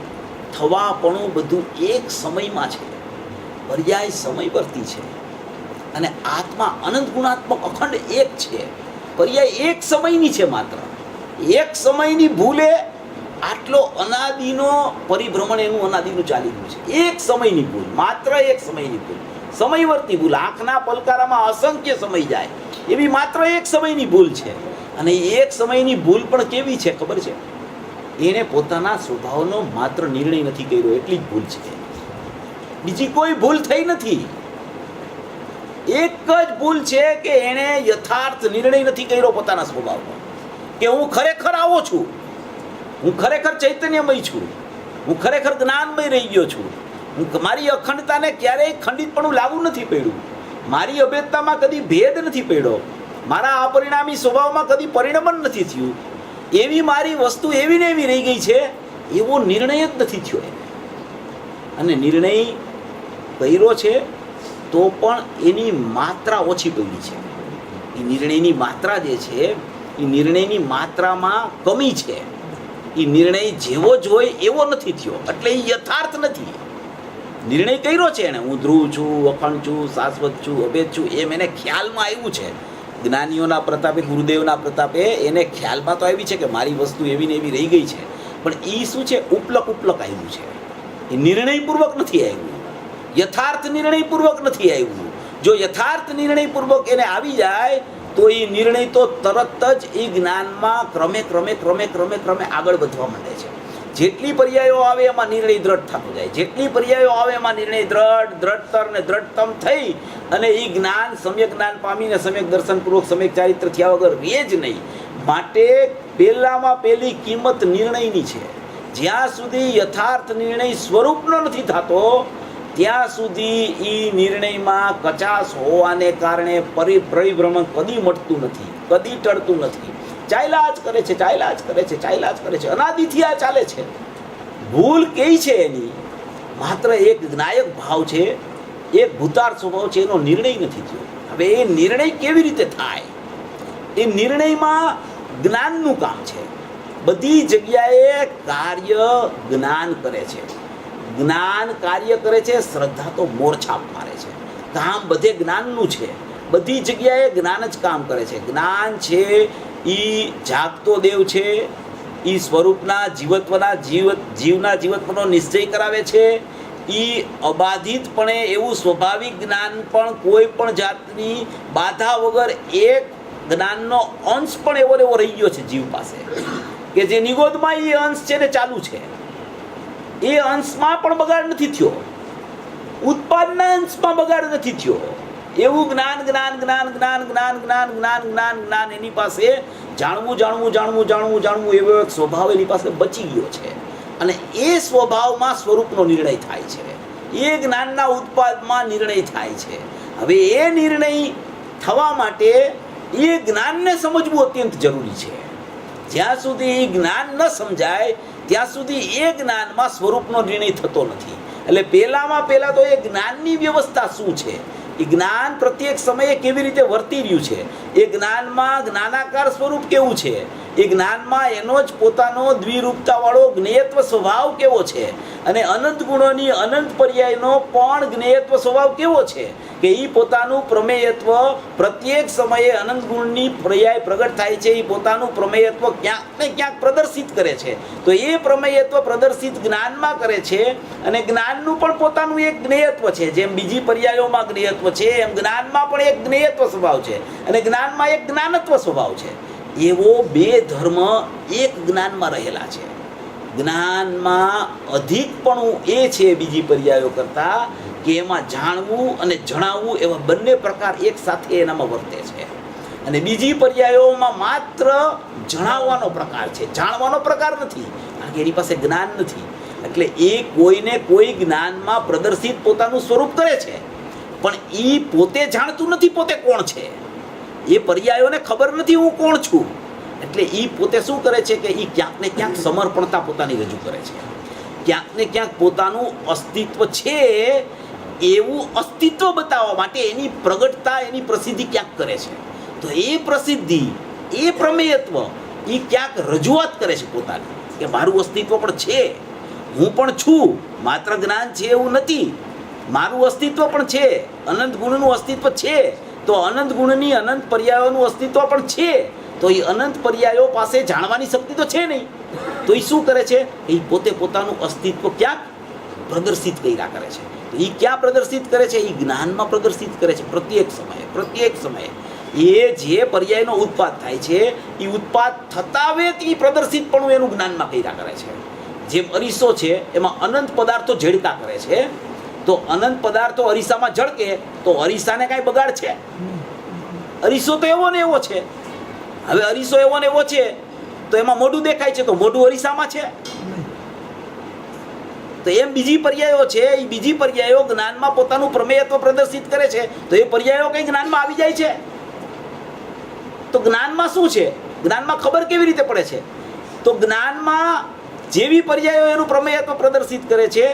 થવાપણું બધું એક સમયમાં છે, પર્યાય સમયવર્તી છે, અને આત્મા અનંત ગુણાત્મક અખંડ એક છે. પર્યાય એક સમયની છે. માત્ર એક સમયની ભૂલે આટલો અનાદિનો પરિભ્રમણ એનું અનાદિનું ચાલી રહ્યું છે. એક સમયની ભૂલ, માત્ર એક સમયની ભૂલ, સમયવર્તી ભૂલ. આંખના પલકારામાં અસંખ્ય સમય જાય એવી માત્ર એક સમયની ભૂલ છે. અને એક સમયની ભૂલ પણ કેવી છે ખબર છે? એને પોતાના સ્વભાવનો માત્ર નિર્ણય નથી કર્યો એટલી જ ભૂલ છે. બીજી કોઈ ભૂલ થઈ નથી. એક જ ભૂલ છે કે એણે યથાર્થ નિર્ણય નથી કર્યો પોતાના સ્વભાવનો, કે હું ખરેખર આવો છું, હું ખરેખર ચૈતન્યમય છું, હું ખરેખર જ્ઞાનમય રહી ગયો છું, હું મારી અખંડતાને ક્યારેય ખંડિતપણું લાગુ નથી પડ્યું, મારી અભેદતામાં કદી ભેદ નથી પડ્યો, મારા અપરિણામી સ્વભાવમાં કદી પરિણમન નથી થયું, એવી મારી વસ્તુ એવી ને એવી રહી ગઈ છે. એવો નિર્ણય જ નથી થયો એને. અને નિર્ણય કર્યો છે તો પણ એની માત્રા ઓછી પડી છે. એ નિર્ણયની માત્રા જે છે એ નિર્ણયની માત્રામાં કમી છે. એ નિર્ણય જેવો જ હોય એવો નથી થયો, એટલે એ યથાર્થ નથી. નિર્ણય કર્યો છે એણે, હું ધ્રુવ છું, અખંડ છું, શાશ્વત છું, અભેદ છું, એમ એને ખ્યાલમાં આવ્યું છે. જ્ઞાનીઓના પ્રતાપે, ગુરુદેવના પ્રતાપે એને ખ્યાલમાં તો આવી છે કે મારી વસ્તુ એવી ને એવી રહી ગઈ છે. પણ એ શું છે? ઉપલક ઉપલક આવ્યું છે. એ નિર્ણયપૂર્વક નથી આવ્યું, યથાર્થ નિર્ણયપૂર્વક નથી આવ્યું. જો યથાર્થ નિર્ણયપૂર્વક એને આવી જાય તો એ નિર્ણય તો તરત જ એ જ્ઞાનમાં ક્રમે ક્રમે ક્રમે ક્રમે ક્રમે આગળ વધવા માંડે છે. જેટલી પર્યાયો આવે એમાં નિર્ણય દ્રઢ થતો જાય, જેટલી પર્યાયો આવે એમાં નિર્ણય દ્રઢતર ને દ્રઢતમ થઈ અને એ જ્ઞાન સમ્યક જ્ઞાન પામીને સમ્યક દર્શનપૂર્વક સમ્યક ચારિત્ર થયા વગર રહે જ નહીં. માટે પહેલામાં પહેલી કિંમત નિર્ણયની છે. જ્યાં સુધી યથાર્થ નિર્ણય સ્વરૂપનો નથી થતો ત્યાં સુધી એ નિર્ણયમાં કચાશ હોવાને કારણે પરિભ્રમણ કદી મટતું નથી, કદી ટળતું નથી. ચાલ્યા જ કરે છે, ચાલ્યા જ કરે છે, ચાલ્યા જ કરે છે. અનાદિથી આ ચાલે છે. ભૂલ કઈ છે એની? માત્ર એક જ્ઞાયક ભાવ છે, એક ભૂતાર સ્વભાવ છે, એનો નિર્ણય નથી થયો. હવે એ નિર્ણય કેવી રીતે થાય? એ નિર્ણયમાં જ્ઞાનનું કામ છે. બધી જગ્યાએ કાર્ય જ્ઞાન કરે છે, જ્ઞાન કાર્ય કરે છે, શ્રદ્ધા તો મોરછાપ મારે છે. કામ બધે જ્ઞાનનું છે, બધી જગ્યાએ જ્ઞાન જ કામ કરે છે. જ્ઞાન છે એ જાગતો દેવ છે, એ સ્વરૂપના જીવના જીવત્વનો નિશ્ચય કરાવે છે. એ અબાધિતપણે એવું સ્વાભાવિક જ્ઞાન પણ કોઈ પણ જાતની બાધા વગર એક જ્ઞાનનો અંશ પણ એવો એવો રહી ગયો છે જીવ પાસે, કે જે નિગોદમાં એ અંશ છે ને ચાલુ છે. એ અંશમાં પણ બગાડ નથી થયો, ઉત્પાદના અંશમાં બગાડ નથી થયો. એવું જ્ઞાન જ્ઞાન જ્ઞાન જ્ઞાન જ્ઞાન જ્ઞાન જ્ઞાન જ્ઞાન જ્ઞાન એની પાસે જાણવું જાણવું જાણવું જાણવું જાણવું એવો એક સ્વભાવ એની પાસે બચી ગયો છે. અને એ સ્વભાવમાં સ્વરૂપનો નિર્ણય થાય છે, એ જ્ઞાનના ઉત્પાદમાં નિર્ણય થાય છે. હવે એ નિર્ણય થવા માટે એ જ્ઞાનને સમજવું અત્યંત જરૂરી છે. જ્યાં સુધી એ જ્ઞાન ન સમજાય ત્યાં સુધી એ જ્ઞાનમાં સ્વરૂપનો નિર્ણય થતો નથી. એટલે પહેલામાં પહેલા તો એ જ્ઞાનની વ્યવસ્થા શું છે, એ જ્ઞાન પ્રત્યેક સમયે કેવી રીતે વર્તી રહ્યું છે, એ જ્ઞાનમાં જ્ઞાનાકાર સ્વરૂપ કેવું છે, એ જ્ઞાનમાં એનો જ પોતાનો દ્વિરૂપતાવાળો જ્ઞેયત્વ સ્વભાવ કેવો છે, અને અનંત ગુણોની અનંત પર્યાયનો પણ જ્ઞેયત્વ સ્વભાવ કેવો છે, કે એ પોતાનું પ્રમેયત્વ પ્રત્યેક સમયે અનંત ગુણની પર્યાય પ્રગટ થાય છે. એ પોતાનું પ્રમેયત્વ ક્યાંક ને ક્યાંક પ્રદર્શિત કરે છે. તો એ પ્રમેયત્વ પ્રદર્શિત જ્ઞાનમાં કરે છે, અને જ્ઞાનનું પણ પોતાનું એક જ્ઞેયત્વ છે. જેમ બીજી પર્યાયોમાં જ્ઞેયત્વ છે એમ જ્ઞાનમાં પણ એક જ્ઞેયત્વ સ્વભાવ છે, અને જ્ઞાનમાં એક જ્ઞાનત્વ સ્વભાવ છે. એવો બે ધર્મ એક જ્ઞાનમાં રહેલા છે. જ્ઞાનમાં અધિકપણું એ છે બીજી પર્યાયો કરતાં કે એમાં જાણવું અને જણાવવું એવા બંને પ્રકાર એક સાથે એનામાં વર્તે છે. અને બીજી પર્યાયોમાં માત્ર જણાવવાનો પ્રકાર છે, જાણવાનો પ્રકાર નથી, કારણ કે એની પાસે જ્ઞાન નથી. એટલે એ કોઈને કોઈ જ્ઞાનમાં પ્રદર્શિત પોતાનું સ્વરૂપ કરે છે, પણ એ પોતે જાણતું નથી પોતે કોણ છે. એ પર્યાયોને ખબર નથી હું કોણ છું. એટલે એ પોતે શું કરે છે કે એ ક્યાંક ને ક્યાંક સમર્પણતા પોતાની રજૂ કરે છે. ક્યાંક ને ક્યાંક પોતાનું અસ્તિત્વ છે એવું અસ્તિત્વ બતાવવા માટે એની પ્રગટતા, એની પ્રસિદ્ધિ ક્યાંક કરે છે. તો એ પ્રસિદ્ધિ, એ પ્રમેયત્વ એ ક્યાંક રજૂઆત કરે છે પોતાની, કે મારું અસ્તિત્વ પણ છે, હું પણ છું, માત્ર જ્ઞાન છે એવું નથી, મારું અસ્તિત્વ પણ છે, અનંત ગુણનું અસ્તિત્વ છે. તો અનંત ગુણની અનંત પર્યાયોનું અસ્તિત્વ પણ છે. તો એ અનંત પર્યાયો પાસે જાણવાની શક્તિ તો છે નહીં. તો એ શું કરે છે? એ પોતે પોતાનું અસ્તિત્વ ક્યાંક પ્રદર્શિત કર્યા કરે છે. તો એ ક્યાં પ્રદર્શિત કરે છે? એ જ્ઞાનમાં પ્રદર્શિત કરે છે. પ્રત્યેક સમયે એ જે પર્યાયનો ઉત્પાદ થાય છે એ ઉત્પાદ થતા વેત એ પ્રદર્શિતપણું એનું જ્ઞાનમાં કર્યા કરે છે. જેમ અરીસો છે એમાં અનંત પદાર્થો ઝળકા કરે છે. તો અનંત પદાર્થો અરીસામાં ઝળકે તો અરીસાને કાંઈ બગાડ છે? અરીસો તો એવો ને એવો છે. હવે અરીસો એવો ને એવો છે તો એમાં મોઢું દેખાય છે, તો મોઢું અરીસામાં છે. તો એમ બીજી પર્યાયો છે, એ બીજી પર્યાયો જ્ઞાનમાં પોતાનું પ્રમેયત્વ પ્રદર્શિત કરે છે. તો એ પર્યાયો કઈ જ્ઞાનમાં આવી જાય છે? તો જ્ઞાનમાં શું છે? જ્ઞાનમાં ખબર કેવી રીતે પડે છે? તો જ્ઞાનમાં જેવી પર્યાયો એનું પ્રમેયત્વ પ્રદર્શિત કરે છે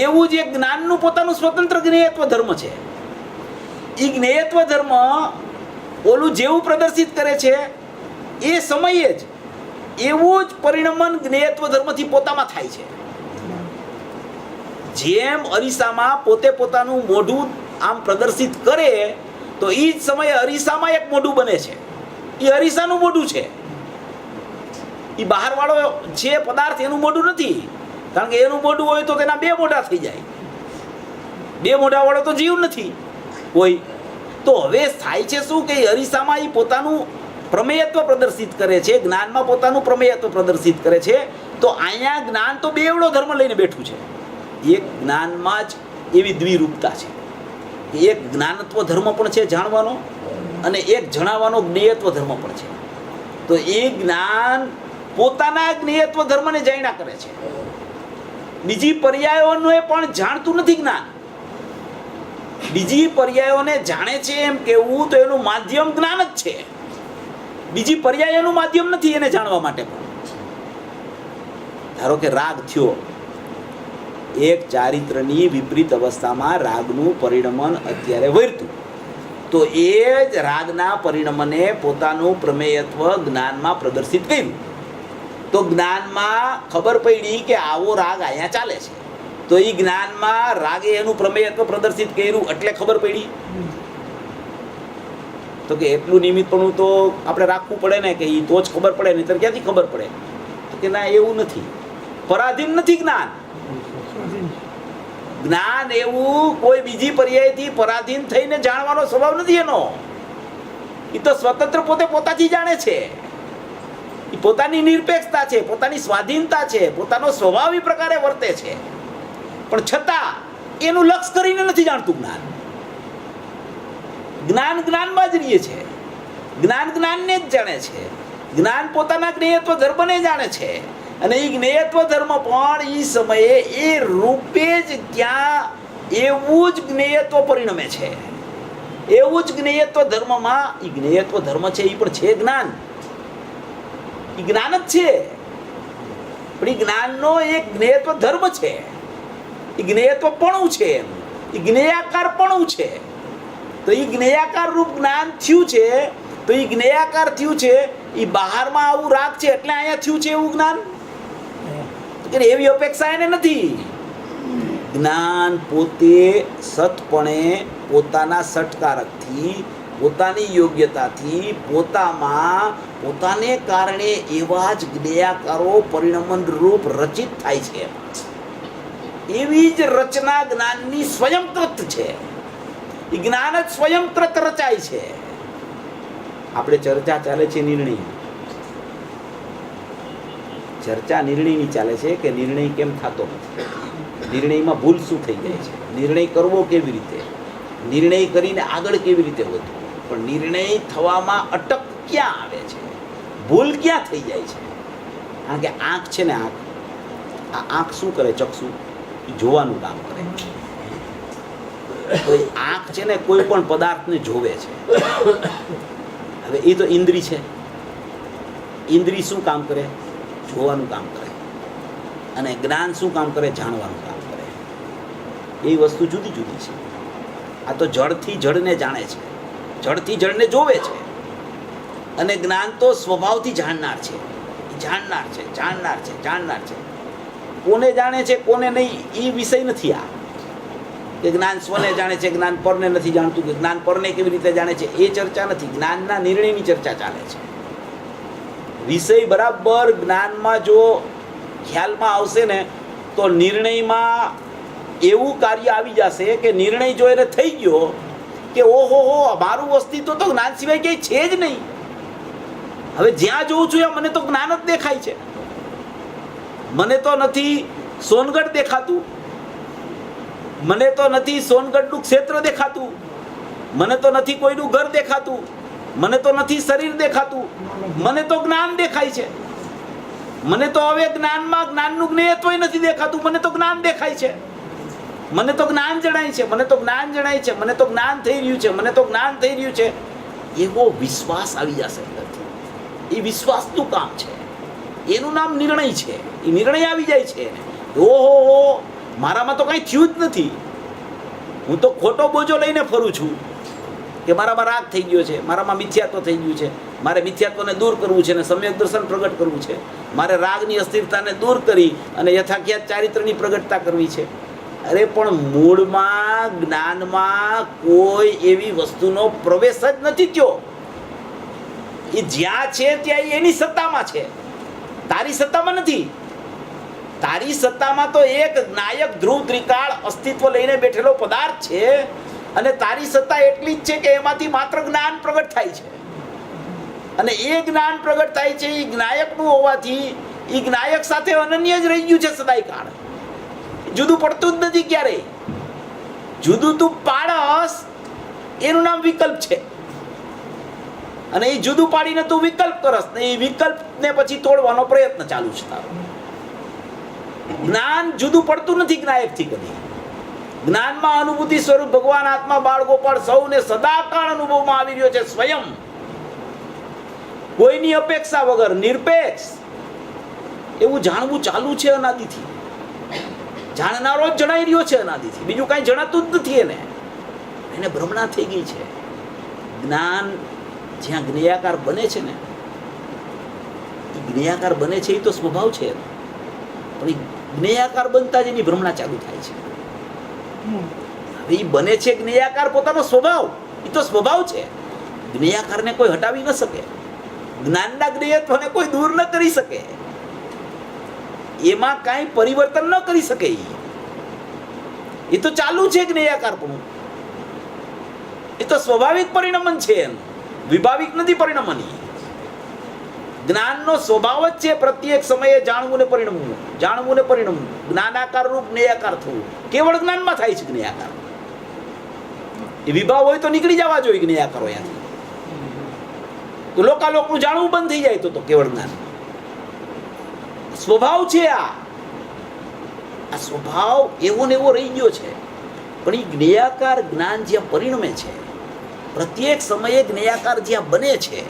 એવું જ એક જ્ઞાનનું પોતાનું સ્વતંત્ર જ્ઞેયત્વ ધર્મ છે. એ જ્ઞેયત્વ ધર્મ ઓલું જેવું પ્રદર્શિત કરે છે એ સમયે જ એવું જ પરિણમન જ્ઞેયત્વ ધર્મથી પોતામાં થાય છે. જેમ અરીસામાં પોતે પોતાનું મોઢું આમ પ્રદર્શિત કરે તો એ જ સમયે અરીસામાં એક મોઢું બને છે. એ અરીસાનું મોઢું છે. એ બહારવાળો જે પદાર્થ એનું મોઢું નથી, કારણ કે એનું મોઢું હોય તો તેના બે મોઢા થઈ જાય. બે મોઢાવાળો તો જીવ નથી કોઈ. તો હવે થાય છે શું કે અરીસામાં એ પોતાનું પ્રમેયત્વ પ્રદર્શિત કરે છે, જ્ઞાનમાં પોતાનું પ્રમેયત્વ પ્રદર્શિત કરે છે. તો અહીંયા જ્ઞાન તો બેવડો ધર્મ લઈને બેઠું છે. એક જ્ઞાનમાં જ એવી દ્વિરૂપતા છે કે એક જ્ઞાનત્વ ધર્મ પણ છે જાણવાનો, અને એક જણાવવાનો જ્ઞેયત્વ ધર્મ પણ છે. તો એ જ્ઞાન પોતાના જ્ઞેયત્વ ધર્મને જાણ્યા કરે છે. બીજી પર્યાયોને પણ જાણતું નથી જ્ઞાન. બીજી પર્યાયોને જાણે છે એમ કેવું તો એનું માધ્યમ જ્ઞાન જ છે. બીજી પર્યાયોનું માધ્યમ નથી એને જાણવા માટે. ધારો કે રાગ થયો, એક ચારિત્રની વિપરીત અવસ્થામાં રાગનું પરિણમન અત્યારે વર્તું, તો એ જ રાગના પરિણમને પોતાનું પ્રમેયત્વ જ્ઞાનમાં પ્રદર્શિત કર્યું. તો જ્ઞાનમાં ખબર પડી કે આવો રાગ અહીંયા ચાલે છે. તો એ જ્ઞાનમાં રાગે એનું પ્રમેયત્વ પ્રદર્શિત કર્યું એટલે ખબર પડી. તો કે એટલું નિમિત્તપણું તો આપણે રાખવું પડે ને, કે એ તો જ ખબર પડે, નહીંતર ક્યાંથી ખબર પડે? તો કે ના, એવું નથી. પરાધીન નથી જ્ઞાન. જ્ઞાન એવું કોઈ બીજી પર્યાયથી પરાધીન થઈને જાણવાનો સ્વભાવ નથી એનો. એ તો સ્વતંત્ર પોતે પોતાથી જાણે છે. એ પોતાની નિરપેક્ષતા છે, પોતાની સ્વાધીનતા છે, પોતાનો સ્વભાવી પ્રકારે વર્તે છે. પણ છતાં એનું લક્ષ કરીને નથી જાણતું જ્ઞાન. જ્ઞાન જ્ઞાનમાં જ રહીએ છે. જ્ઞાન જ્ઞાનને જ જાણે છે. જ્ઞાન પોતાના જ્ઞેયત્વ ધર્મને જાણે છે. અને એ જ્ઞેયત્વ ધર્મ પણ એ સમયે એ રૂપે જ ત્યાં એવું જ જ્ઞેયત્વ પરિણમે છે. એવું જ જ્ઞેયત્વ ધર્મમાં એ જ્ઞેયત્વ ધર્મ છે, એ પણ છે જ્ઞાન. એ જ્ઞાન જ છે, પણ એ જ્ઞાનનો એક જ્ઞેયત્વ ધર્મ છે. એ જ્ઞેયત્વપણું છે, એ જ્ઞેયાકારપણું છે. તો એ જ્ઞેયાકાર રૂપ જ્ઞાન થયું છે. તો એ જ્ઞેયાકાર થયું છે, એ બહારમાં આવું રાગ છે એટલે અહીંયા થયું છે એવું જ્ઞાન. એવી અપેક્ષા એને નથી. જ્ઞાન પોતે સતપણે પોતાના સટકારકથી, પોતાની યોગ્યતાથી, પોતામાં પોતાને કારણે એવા જ જ્ઞેયાકારો પરિણમન રૂપ રચિત થાય છે. એવી જ રચના જ્ઞાનની સ્વયંકૃત છે. એ જ્ઞાન જ સ્વયંકૃત રચાય છે. આપણે ચર્ચા ચાલે છે નિર્ણય. ચર્ચા નિર્ણયની ચાલે છે કે નિર્ણય કેમ થતો નથી, નિર્ણયમાં ભૂલ શું થઈ જાય છે, નિર્ણય કરવો કેવી રીતે, નિર્ણય કરીને આગળ કેવી રીતે વધવું. પણ નિર્ણય થવામાં અટક ક્યાં આવે છે, ભૂલ ક્યાં થઈ જાય છે? કારણ કે આંખ છે ને, આ આંખ શું કરે? ચક્ષુ જોવાનું કામ કરે. તો એ આંખ છે ને કોઈ પણ પદાર્થને જોવે છે. હવે એ તો ઇન્દ્રી છે. ઇન્દ્રી શું કામ કરે? જોવાનું કામ કરે. અને જ્ઞાન શું કામ કરે? જાણવાનું કામ કરે. એ વસ્તુ જુદી જુદી છે. આ તો જડથી જડને જાણે છે, જડથી જડને જોવે છે. અને જ્ઞાન તો સ્વભાવથી જાણનાર છે, જાણનાર છે, જાણનાર છે, જાણનાર છે. કોને જાણે છે કોને નહીં એ વિષય નથી. આ કે જ્ઞાન સ્વને જાણે છે, જ્ઞાન પરને નથી જાણતું, કે જ્ઞાન પરને કેવી રીતે જાણે છે, એ ચર્ચા નથી. જ્ઞાનના નિર્ણયની ચર્ચા ચાલે છે. વિષય બરાબર જ્ઞાનમાં જો ખ્યાલમાં આવશે ને તો નિર્ણયમાં એવું કાર્ય આવી જશે કે નિર્ણય જો એને થઈ ગયો કે ઓહો હો મારું અસ્તિત્વ તો જ્ઞાન સિવાય ક્યાંય છે જ નહીં. હવે જ્યાં જોઉં છું ત્યાં મને તો જ્ઞાન જ દેખાય છે. મને તો નથી સોનગઢ દેખાતું, મને તો નથી સોનગઢનું ક્ષેત્ર દેખાતું, મને તો નથી કોઈનું ઘર દેખાતું, મને તો નથી શરીર દેખાતું, મને તો જ્ઞાન દેખાય છે. મને તો હવે જ્ઞાનમાં જ્ઞાનનું જ્ઞેયત્વ નથી દેખાતું, મને તો જ્ઞાન દેખાય છે. મને તો જ્ઞાન જણાય છે, મને તો જ્ઞાન જણાય છે, મને તો જ્ઞાન થઈ રહ્યું છે, મને તો જ્ઞાન થઈ રહ્યું છે. એવો વિશ્વાસ આવી જશે અંદરથી. એ વિશ્વાસનું કામ છે, એનું નામ નિર્ણય છે. એ નિર્ણય આવી જાય છે. ઓહો હો મારામાં તો કંઈ થયું જ નથી, હું તો ખોટો બોજો લઈને ફરું છું કે મારામાં રાગ થઈ ગયો છે, મારામાં મિથ્યાત્વ થઈ ગયું છે, મારે મિથ્યાત્વને દૂર કરવું છે અને સમ્યક દર્શન પ્રગટ કરવું છે, મારે રાગની અસ્થિરતાને દૂર કરી અને યથાખ્યાત ચારિત્રની પ્રગટતા કરવી છે. અરે પણ મૂળમાં જ્ઞાનમાં કોઈ એવી વસ્તુનો પ્રવેશ જ નથી થયો. એ જ્યાં છે ત્યાં એની સત્તામાં છે, તારી સત્તામાં નથી. તારી સત્તામાં તો એક નાયક ધ્રુવ ત્રિકાળ અસ્તિત્વ લઈને બેઠેલો પદાર્થ છે અને તારી સત્તા એટલી જ છે કે એમાંથી માત્ર જ્ઞાન પ્રગટ થાય છે. અને એ જ્ઞાન પ્રગટ થાય છે એ જ્ઞાયકનું હોવાથી એ જ્ઞાયક સાથે અનન્ય જ રહી ગયું છે સદાય કાળ. જુદું પડતું જ નથી ક્યારેય. જુદું તું પાડસ એનું નામ વિકલ્પ છે. અને એ જુદું પાડીને તું વિકલ્પ કરસ ને એ વિકલ્પને પછી તોડવાનો પ્રયત્ન ચાલુ છે તારો. જ્ઞાન જુદું પડતું નથી જ્ઞાયકથી કદી. જ્ઞાનમાં અનુભૂતિ સ્વરૂપ ભગવાન આત્મા બાળ ગોપાળ સૌને સદાકાળ અનુભવમાં આવી રહ્યો છે સ્વયં, કોઈની અપેક્ષા વગર નિરપેક્ષ. એવું જાણવું ચાલુ છે અનાદિથી. જાણનારો જ જણાઈ રહ્યો છે અનાદિથી, બીજું કાંઈ જણાતું જ નથી. એને ભ્રમણા થઈ ગઈ છે. જ્ઞાન જ્યાં જ્ઞેયાકાર બને છે ને, એ જ્ઞેયાકાર બને છે એ તો સ્વભાવ છે, પણ એ જ્ઞેયાકાર બનતા જ એની ભ્રમણા ચાલુ થાય છે. હવે એ બને છે જ્ઞેયાકાર પોતાનો સ્વભાવ, એ તો સ્વભાવ છે. જ્ઞેયાકારને કોઈ હટાવી ન શકે, જ્ઞાનના જ્ઞેયત્વને કોઈ દૂર ન કરી શકે, એમાં કાંઈ પરિવર્તન ન કરી શકે. એ તો ચાલુ છે જ્ઞેયાકાર, પણ એ તો સ્વાભાવિક પરિણમન છે એનું, વિભાવિક નથી પરિણમન. જ્ઞાનનો સ્વભાવ જ છે પ્રત્યેક સમયે જાણવું ને પરિણમવું, જાણવું ને પરિણમવું, જ્ઞાનાકાર રૂપ જ્ઞેયાકાર થવું. કેવળ જ્ઞાનમાં થાય છે જ્ઞેયાકાર. એ વિભાવ હોય તો નીકળી જવા જોઈએ જ્ઞેયાકાર હોય તો લોકાલોકનું જાણવું બંધ થઈ જાય તો કેવળ જ્ઞાન. સ્વભાવ છે આ સ્વભાવ એવો ને એવો રહી ગયો છે. પણ એ જ્ઞેયાકાર જ્ઞાન જ્યાં પરિણમે છે, પ્રત્યેક સમયે જ્ઞેયાકાર જ્યાં બને છે,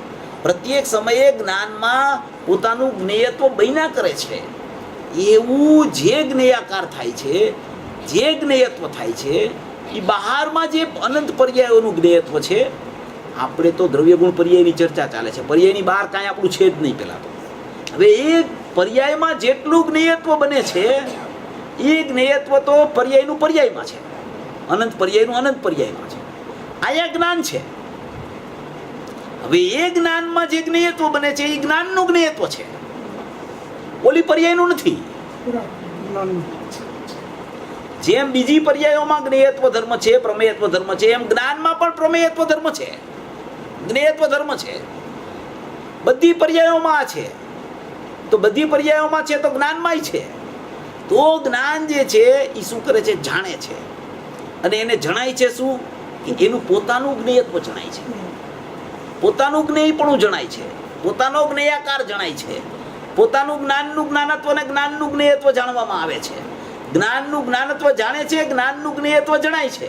પ્રત્યેક સમયે જ્ઞાનમાં પોતાનું જ્ઞેયત્વ બન્યા કરે છે, એવું જે જ્ઞેયાકાર થાય છે, જે જ્ઞેયત્વ થાય છે, એ બહારમાં જે અનંત પર્યાયોનું જ્ઞેયત્વ છે. આપણે તો દ્રવ્યગુણ પર્યાયની ચર્ચા ચાલે છે, પર્યાયની બહાર કાંઈ આપણું છે જ નહીં. પહેલાં તો હવે એ પર્યાયમાં જેટલું જ્ઞેયત્વ બને છે એ જ્ઞેયત્વ તો પર્યાયનું પર્યાયમાં છે, અનંત પર્યાયનું અનંત પર્યાયમાં છે. અહીંયા જ્ઞાન છે. હવે એ જ્ઞાનમાં જે જ્ઞેયત્વ બને છે એ જ્ઞાનનું જ્ઞેયત્વ છે, ઓલી પર્યાયનું નથી. જેમ બીજી પર્યાયોમાં જ્ઞેયત્વ ધર્મ છે, પ્રમેયત્વ ધર્મ છે, એમ જ્ઞાનમાં પણ પ્રમેયત્વ ધર્મ છે, જ્ઞેયત્વ ધર્મ છે. બધી પર્યાયોમાં આ છે. તો બધી પર્યાયોમાં છે તો જ્ઞાનમાંય છે. તો જ્ઞાન જે છે એ શું કરે છે? જાણે છે. અને એને જણાય છે શું? કે એનું પોતાનું જ્ઞેયત્વ જણાય છે, પોતાનું જ્ઞેયપણું જણાય છે, પોતાનો જ્ઞેયાકાર જણાય છે, પોતાનું જ્ઞાનનું જ્ઞાનત્વ અને જ્ઞાનનું જ્ઞેયત્વ જાણવામાં આવે છે. જ્ઞાનનું જ્ઞાનત્વ જાણે છે, જ્ઞાનનું જ્ઞેયત્વ જણાય છે.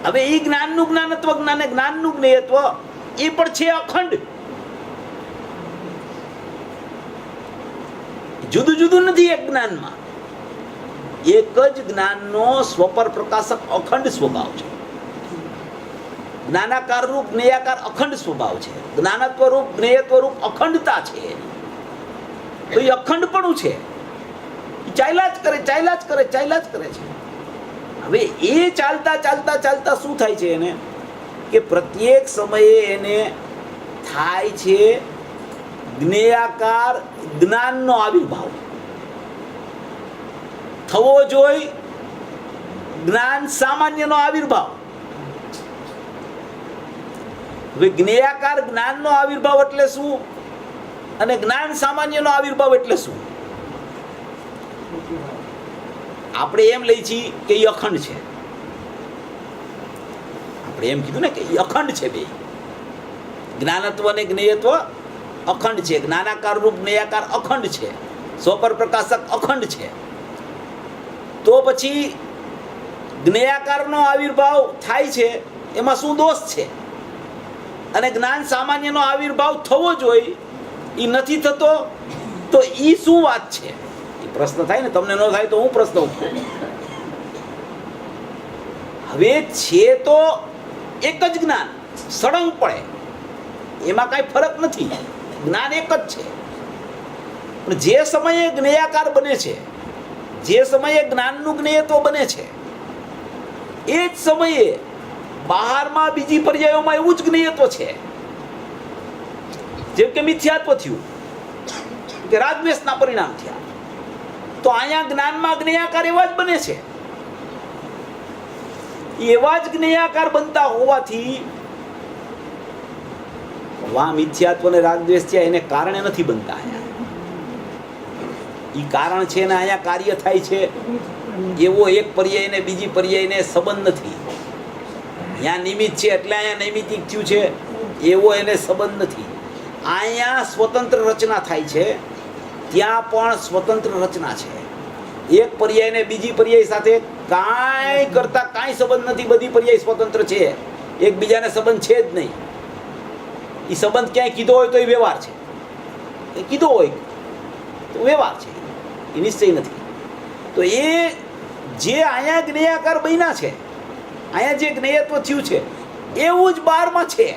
હવે એ જ્ઞાનનું જ્ઞાનત્વ અને જ્ઞાનનું જ્ઞેયત્વ એ પણ છે અખંડ, જુદું જુદું નથી. એક જ્ઞાનમાં એક જ જ્ઞાનનો સ્વપર પ્રકાશક અખંડ સ્વભાવ છે. જ્ઞાનાકાર રૂપ જ્ઞેયાકાર અખંડ સ્વભાવ છે. જ્ઞાનત્વ રૂપ જ્ઞેયત્વ રૂપ અખંડતા છે. તો એ અખંડપણું છે, ચાલ્યા જ કરે, ચાલ્યા જ કરે, ચાલ્યા જ કરે છે. હવે એ ચાલતા ચાલતા ચાલતા શું થાય છે? એને કે પ્રત્યેક સમયે એને થાય છે જ્ઞેયાકાર જ્ઞાનનો આવિર્ભાવ થવો જોઈએ, જ્ઞાન સામાન્યનો આવિર્ભાવ. હવે જ્ઞેયાકાર જ્ઞાનનો આવિર્ભાવ એટલે શું અને જ્ઞાન સામાન્યનો આવિર્ભાવ એટલે શું? આપણે એમ લઈ છીએ કે એ અખંડ છે. આપણે એમ કીધું ને કે એ અખંડ છે. બે જ્ઞાનત્વ અને જ્ઞેયત્વ અખંડ છે. જ્ઞાનાકાર રૂપ જ્ઞેયાકાર અખંડ છે, સ્વપર પ્રકાશક અખંડ છે. તો પછી જ્ઞેયાકારનો આવિર્ભાવ થાય છે, એમાં શું દોષ છે? અને જ્ઞાન સામાન્યનો આવિર્ભાવ થવો જોઈએ, એ નથી થતો, તો એ શું વાત છે? એ પ્રશ્ન થાય ને. તમને ન થાય તો હું પ્રશ્ન ઉઠું. હવે છે તો એક જ જ્ઞાન, સળંગ પડે, એમાં કાંઈ ફરક નથી. જ્ઞાન એક જ છે. પણ જે સમયે જ્ઞેયાકાર બને છે, જે સમયે જ્ઞાનનું જ્ઞેયત્વ બને છે, એ જ સમયે બહારમાં બીજી પર્યાયોમાં એવું જ જ્ઞેયત્વ છે. જેમ કે મિથ્યાત્વ થયું, કે રાગદ્વેષના પરિણામ થયા, તો અહીંયા જ્ઞાનમાં જ્ઞેયાકાર એવા જ બને છે. એવા જ જ્ઞેયાકાર બનતા હોવાથી વા મિથ્યાત્વ અને રાગદ્વેષ છે એને કારણે નથી બનતા. એ કારણ છે ને અહીંયા કાર્ય થાય છે એવો એક પર્યાયને બીજી પર્યાયને સંબંધ નથી. અહીંયા નિમિત્ત છે એટલે અહીંયા નૈમિતિક થયું છે એવો એને સંબંધ નથી. અહીંયા સ્વતંત્ર રચના થાય છે, ત્યાં પણ સ્વતંત્ર રચના છે. એક પર્યાયને બીજી પર્યાય સાથે કાંઈ કરતા કાંઈ સંબંધ નથી. બધી પર્યાય સ્વતંત્ર છે, એકબીજાને સંબંધ છે જ નહીં. એ સંબંધ ક્યાંય કીધો હોય તો એ વ્યવહાર છે, એ કીધો હોય તો વ્યવહાર છે, એ નિશ્ચય નથી. તો એ જે અહીંયા જ્ઞેયાકાર બન્યા છે, અહીંયા જે જ્ઞેયત્વ થયું છે એવું જ બહારમાં છે.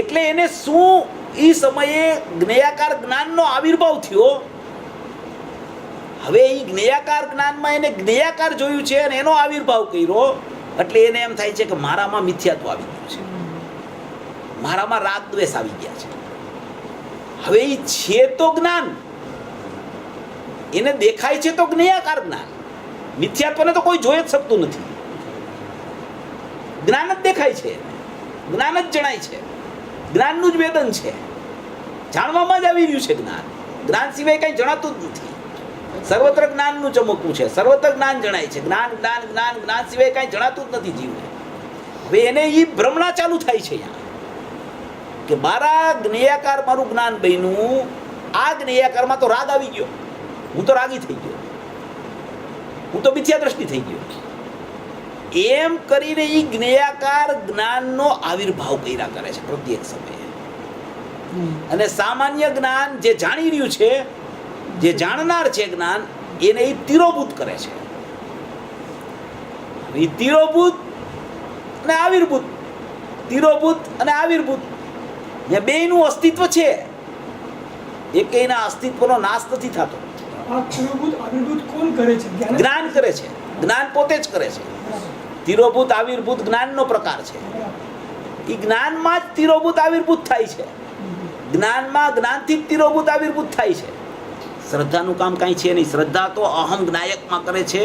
એટલે એને શું એ સમયે જ્ઞેયાકાર જ્ઞાનનો આવિર્ભાવ થયો. હવે એ જ્ઞેયાકાર જ્ઞાનમાં એને જ્ઞેયાકાર જોયું છે અને એનો આવિર્ભાવ કર્યો, એટલે એને એમ થાય છે કે મારામાં મિથ્યાત્વ આવી ગયું છે, મારામાં રાગ દ્વેષ આવી ગયા છે. હવે એ છે તો જ્ઞાન, એને દેખાય છે તો જ્ઞેયાકાર જ્ઞાન. મિથ્યાત્વને તો કોઈ જોઈ જ શકતું નથી. જ્ઞાન જ દેખાય છે, જ્ઞાન જ જણાય છે, જ્ઞાનનું જ વેદન છે, જાણવામાં જ આવી રહ્યું છે જ્ઞાન. જ્ઞાન સિવાય કંઈ જણાતું જ નથી. સર્વત્ર જ્ઞાનનું ચમકવું છે, સર્વત્ર જ્ઞાન જણાય છે. જ્ઞાન જ્ઞાન જ્ઞાન જ્ઞાન સિવાય કાંઈ જણાતું જ નથી જીવને. હવે એને એ ભ્રમણા ચાલુ થાય છે અહીંયા કે મારા જ્ઞેયાકાર મારું જ્ઞાન બન્યું, આ જ્ઞેયાકારમાં તો રાગ આવી ગયો, હું તો રાગી થઈ ગયો, હું તો મિથ્યા દ્રષ્ટિ થઈ ગયો. એમ કરીને એ જ્ઞેયાકાર જ્ઞાનનો આવિર્ભાવ કર્યા કરે છે પ્રત્યેક સમયે. અને સામાન્ય જ્ઞાન જે જાણી રહ્યું છે, જે જાણનાર છે જ્ઞાન, એને એ તિરોભૂત કરે છે. એ તિરોભૂત અને આવિર્ભૂત, તિરોભૂત અને આવિર્ભૂત બેયનું અસ્તિત્વ છે. એકેયના અસ્તિત્વનો નાશ નથી થતો. જ્ઞાન કરે છે, જ્ઞાન પોતે જ કરે છે. તિરોભૂત આવિર્ભૂત જ્ઞાનનો પ્રકાર છે. એ જ્ઞાનમાં જ તિરોભૂત આવિર્ભૂત થાય છે. જ્ઞાનમાં જ્ઞાનથી જ તિરોભૂત આવિર્ભૂત થાય છે. શ્રદ્ધાનું કામ કાંઈ છે નહીં. શ્રદ્ધા તો અહમ જ્ઞાયકમાં કરે છે,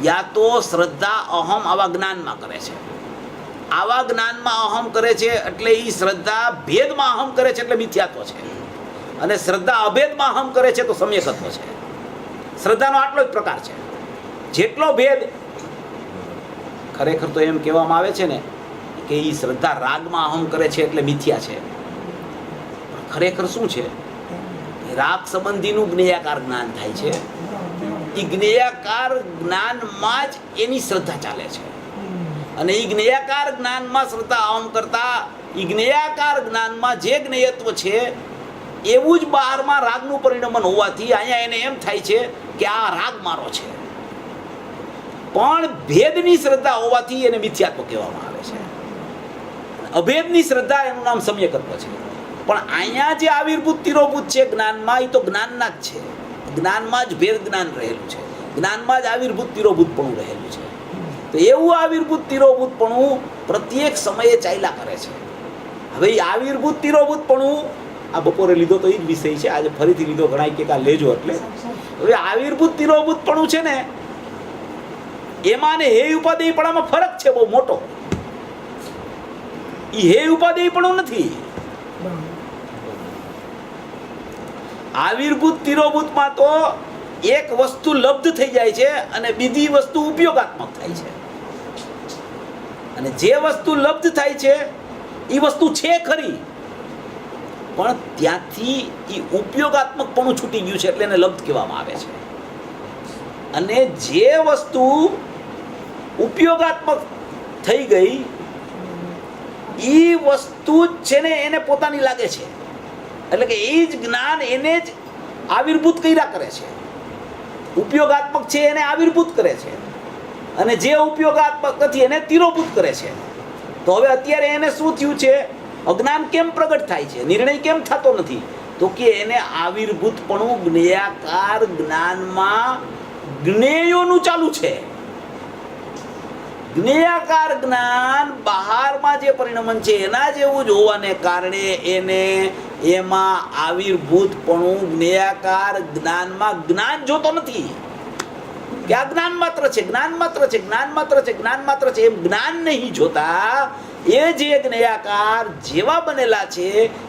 યા તો શ્રદ્ધા અહમ આવા જ્ઞાનમાં કરે છે. આવા જ્ઞાનમાં અહમ કરે છે એટલે એ શ્રદ્ધા ભેદમાં અહમ કરે છે એટલે મિથ્યાત્વ છે, અને શ્રદ્ધા અભેદમાં અહમ કરે છે તો સમ્યકત્વ છે. શ્રદ્ધાનો આટલો જ પ્રકાર છે. જેટલો ભેદ, ખરેખર તો એમ કહેવામાં આવે છે ને કે એ શ્રદ્ધા રાગમાં અહમ કરે છે એટલે મિથ્યા છે. ખરેખર શું છે? રાગ સંબંધીનું જ્ઞેયાકાર જ્ઞાન થાય છે. એ જ્ઞેયાકાર જ્ઞાનમાં જ એની શ્રદ્ધા ચાલે છે, અને એ જ્ઞેયાકાર જ્ઞાનમાં શ્રદ્ધા અહમ કરતા એ જ્ઞેયાકાર જ્ઞાનમાં જે જ્ઞેયત્વ છે એવું જ બહારમાં રાગનું પરિણમન હોવાથી અહીંયા એને એમ થાય છે કે આ રાગ મારો છે, પણ ભેદની શ્રદ્ધા હોવાથી એને મિથ્યાત્વ કહેવામાં આવે છે. અભેદની શ્રદ્ધા એનું નામ સમ્યકત્વ છે. પણ અહીંયા જે આવિર્ભૂત તિરોભૂત છે જ્ઞાનમાં, એ તો જ્ઞાનના જ છે. જ્ઞાનમાં જ ભેદ જ્ઞાન રહેલું છે, જ્ઞાનમાં જ આવિર્ભૂત તિરોભૂતપણું રહેલું છે. તો એવું આવિર્ભૂત તિરોભૂતપણું પ્રત્યેક સમયે ચાલ્યા કરે છે. હવે એ આવિર્ભૂત તિરોભૂતપણું આ બપોરે લીધો તો એ જ વિષય છે, આજે ફરીથી લીધો, ઘણા કે આ લેજો. એટલે હવે આવિર્ભૂત તિરોભૂતપણું છે ને, એમાં ને હે ઉપાદેયપણામાં ફરક છે બહુ મોટો. એ હે ઉપાદેયપણું નથી. આવિર્ભૂત તિરોભૂતમાં તો એક વસ્તુ લબ્ધ થઈ જાય છે અને બીજી વસ્તુ ઉપયોગાત્મક થાય છે. અને જે વસ્તુ લબ્ધ થાય છે એ વસ્તુ છે ખરી, પણ ત્યાંથી એ ઉપયોગાત્મકપણું છૂટી ગયું છે એટલે એને લબ્ધ કહેવામાં આવે છે. અને જે વસ્તુ ઉપયોગાત્મક થઈ ગઈ એ વસ્તુ જ છે ને એને પોતાની લાગે છે, એટલે કે એ જ જ્ઞાન એને જ આવિર્ભૂત કર્યા કરે છે. ઉપયોગાત્મક છે એને આવિર્ભૂત કરે છે, અને જે ઉપયોગાત્મક નથી એને તિરોભૂત કરે છે. તો હવે અત્યારે એને શું થયું છે? અજ્ઞાન કેમ પ્રગટ થાય છે, નિર્ણય કેમ થતો નથી? તો કે એને આવિર્ભૂતપણું જ્ઞેયાકાર જ્ઞાનમાં જ્ઞેયોનું ચાલુ છે. જ્ઞેયાકાર જ્ઞાન બહારમાં જે પરિણમન છે એના જેવું જ હોવાને કારણે એને એમાં આવિર્ભૂતપણું જ્ઞેયાકાર જ્ઞાનમાં જ્ઞાન જોતો નથી કે આ જ્ઞાન માત્ર છે, જ્ઞાન માત્ર છે, જ્ઞાન માત્ર છે, જ્ઞાન માત્ર છે, એમ જ્ઞાન નહીં જોતા. એ જે જ્ઞેયાકાર જેવા બનેલા છે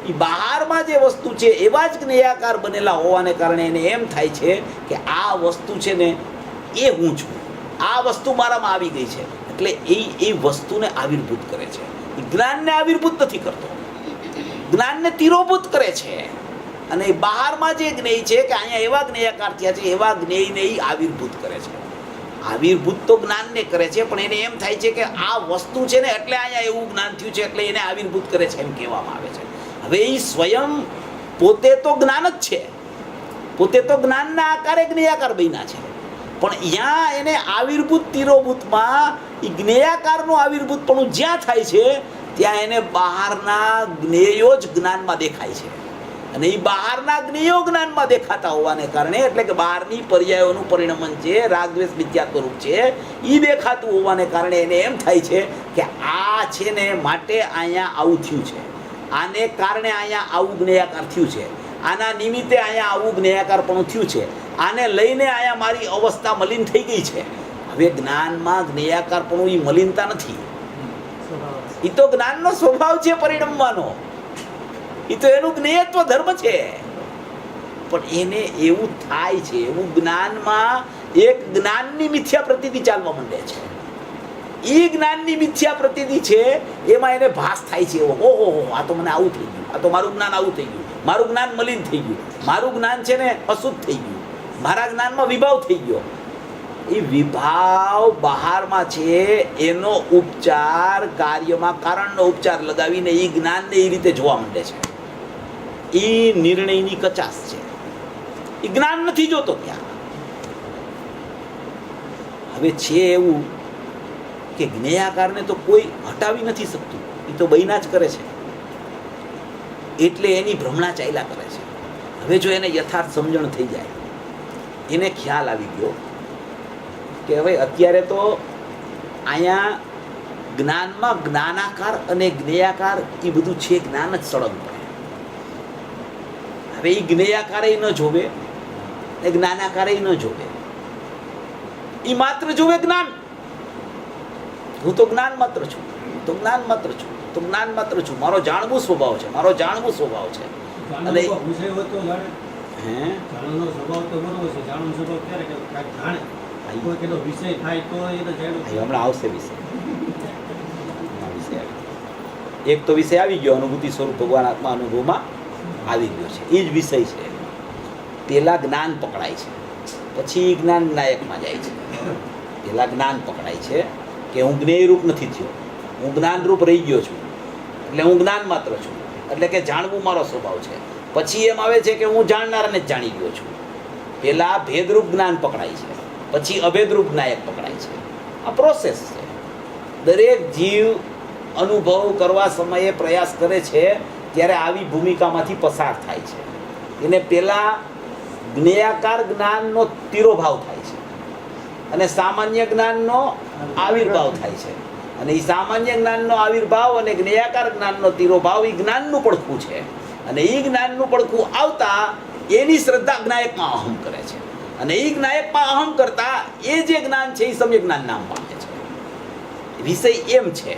એ બહારમાં જે વસ્તુ છે એવા જ જ્ઞેયાકાર બનેલા હોવાને કારણે એને એમ થાય છે કે આ વસ્તુ છે ને એ હું છું, આ વસ્તુ મારામાં આવી ગઈ છે. એટલે એ વસ્તુને આવિર્ભૂત કરે છે. જ્ઞાનને આવિર્ભૂત નથી કરતો, જ્ઞાનને તિરોભૂત કરે છે. અને બહારમાં જે જ્ઞેય છે કે અહીંયા એવા જ્ઞેયાકાર થયા છે એવા જ્ઞેયને આવિર્ભૂત કરે છે. આવિર્ભૂત તો જ્ઞાનને કરે છે, પણ એને એમ થાય છે કે આ વસ્તુ છે ને એટલે અહીંયા એવું જ્ઞાન થયું છે એટલે એને આવિર્ભૂત કરે છે એમ કહેવામાં આવે છે. હવે એ સ્વયં પોતે તો જ્ઞાન જ છે, પોતે તો જ્ઞાનના આકારે જ્ઞેયાકાર બન્યા છે, પણ અહીંયા એને આવિર્ભૂત તિરોભૂતમાં એ જ્ઞેયાકારનું આવિર્ભૂતપણું જ્યાં થાય છે ત્યાં એને બહારના જ્ઞેયો જ જ્ઞાનમાં દેખાય છે. અને એ બહારના જ્ઞેયો જ્ઞાનમાં દેખાતા હોવાને કારણે, એટલે કે બહારની પર્યાયોનું પરિણમન છે, રાગદ્વેષ મિથ્યાત્વ રૂપ છે, એ દેખાતું હોવાને કારણે એને એમ થાય છે કે આ છે ને માટે અહીંયા આવું થયું છે, આને કારણે અહીંયા આવું જ્ઞેયાકાર થયું છે, આના નિમિત્તે અહીંયા આવું જ્ઞેયાકારપણું થયું છે, આને લઈને અહીંયા મારી અવસ્થા મલિન થઈ ગઈ છે. હવે જ્ઞાનમાં જ્ઞેયાકારપણું એ મલિનતા નથી, એ તો જ્ઞાનનો સ્વભાવ છે પરિણમવાનો, એ તો એનું જ્ઞેયત્વ ધર્મ છે. પણ એને એવું થાય છે, એવું જ્ઞાનમાં એક જ્ઞાનની મિથ્યા પ્રતીતિ ચાલવા માંડે છે. એ જ્ઞાનની મિથ્યા પ્રતીતિ છે એમાં એને ભાસ થાય છે એવો, ઓહો આ તો મને આવું થઈ ગયું, આ તો મારું જ્ઞાન આવું થઈ ગયું, મારું જ્ઞાન મલિન થઈ ગયું, મારું જ્ઞાન છે ને અશુદ્ધ થઈ ગયું, મારા જ્ઞાનમાં વિભાવ થઈ ગયો. એ વિભાવ બહારમાં છે એનો ઉપચાર કાર્યમાં કારણનો ઉપચાર લગાવીને એ જ્ઞાનને એ રીતે જોવા માંડે છે. એ નિર્ણયની કચાશ છે, એ જ્ઞાન નથી જોતો ત્યાં. હવે છે એવું કે જ્ઞેયાકારને તો કોઈ હટાવી નથી શકતું, એ તો બૈના જ કરે છે, એટલે એની ભ્રમણા ચાલ્યા કરે છે. હવે જો એને યથાર્થ સમજણ થઈ જાય, એને ખ્યાલ આવી ગયો કે હવે અત્યારે તો અહીંયા જ્ઞાનમાં જ્ઞાનાકાર અને જ્ઞેયાકાર એ બધું છે, જ્ઞાન જ સળંગ પડે. હવે એ જ્ઞેયાકારે ન જોવે ને જ્ઞાનાકારે ન જોવે, એ માત્ર જોવે જ્ઞાન. હું તો જ્ઞાન માત્ર છું, હું તો જ્ઞાન માત્ર છું, તો જ્ઞાન માત્ર છું. મારો જાણવું સ્વભાવ છે, મારો જાણવું સ્વભાવ છે. અને હે જાણવાનો સ્વભાવ તો બરોબર છે. જાણવાનો સ્વભાવ ક્યારે કે કાંઈક જાણે કોઈ કેટલો વિષય થાય તો એને જાણ્યું. હમણાં આવશે વિષય. એક તો વિષય આવી ગયો, અનુભૂતિ સ્વરૂપ ભગવાન આત્મા અનુભવમાં આવી ગયો છે, એ જ વિષય છે. પેલા જ્ઞાન પકડાય છે, પછી જ્ઞાન નાયકમાં જાય છે. પેલા જ્ઞાન પકડાય છે કે હું જ્ઞેયરૂપ નથી થયો, હું જ્ઞાનરૂપ રહી ગયો છું, એટલે હું જ્ઞાન માત્ર છું, એટલે કે જાણવું મારો સ્વભાવ છે. પછી એમ આવે છે કે હું જાણનારને જ જાણી ગયો છું. પેલા ભેદરૂપ જ્ઞાન પકડાય છે, પછી અભેદરૂપ નાયક પકડાય છે. આ પ્રોસેસ છે. દરેક જીવ અનુભવ કરવા સમયે પ્રયાસ કરે છે ત્યારે આવી ભૂમિકામાંથી પસાર થાય છે. એને પહેલાં જ્ઞેયાકાર જ્ઞાનનો તિરોભાવ થાય છે અને સામાન્ય જ્ઞાનનો આવિર્ભાવ થાય છે. અને એ સામાન્ય જ્ઞાનનો આવિર્ભાવ અને જ્ઞેયાકાર જ્ઞાનનો તિરોભાવ એ જ્ઞાનનું પડખું છે. અને એ જ્ઞાનનું પડખું આવતા એની શ્રદ્ધા જ્ઞાયકમાં અહમ કરે છે. અને એ જ્ઞાયકમાં અહમ કરતા એ જે જ્ઞાન છે એ સમ્યક જ્ઞાન નામ પામે છે. વિષય એમ છે,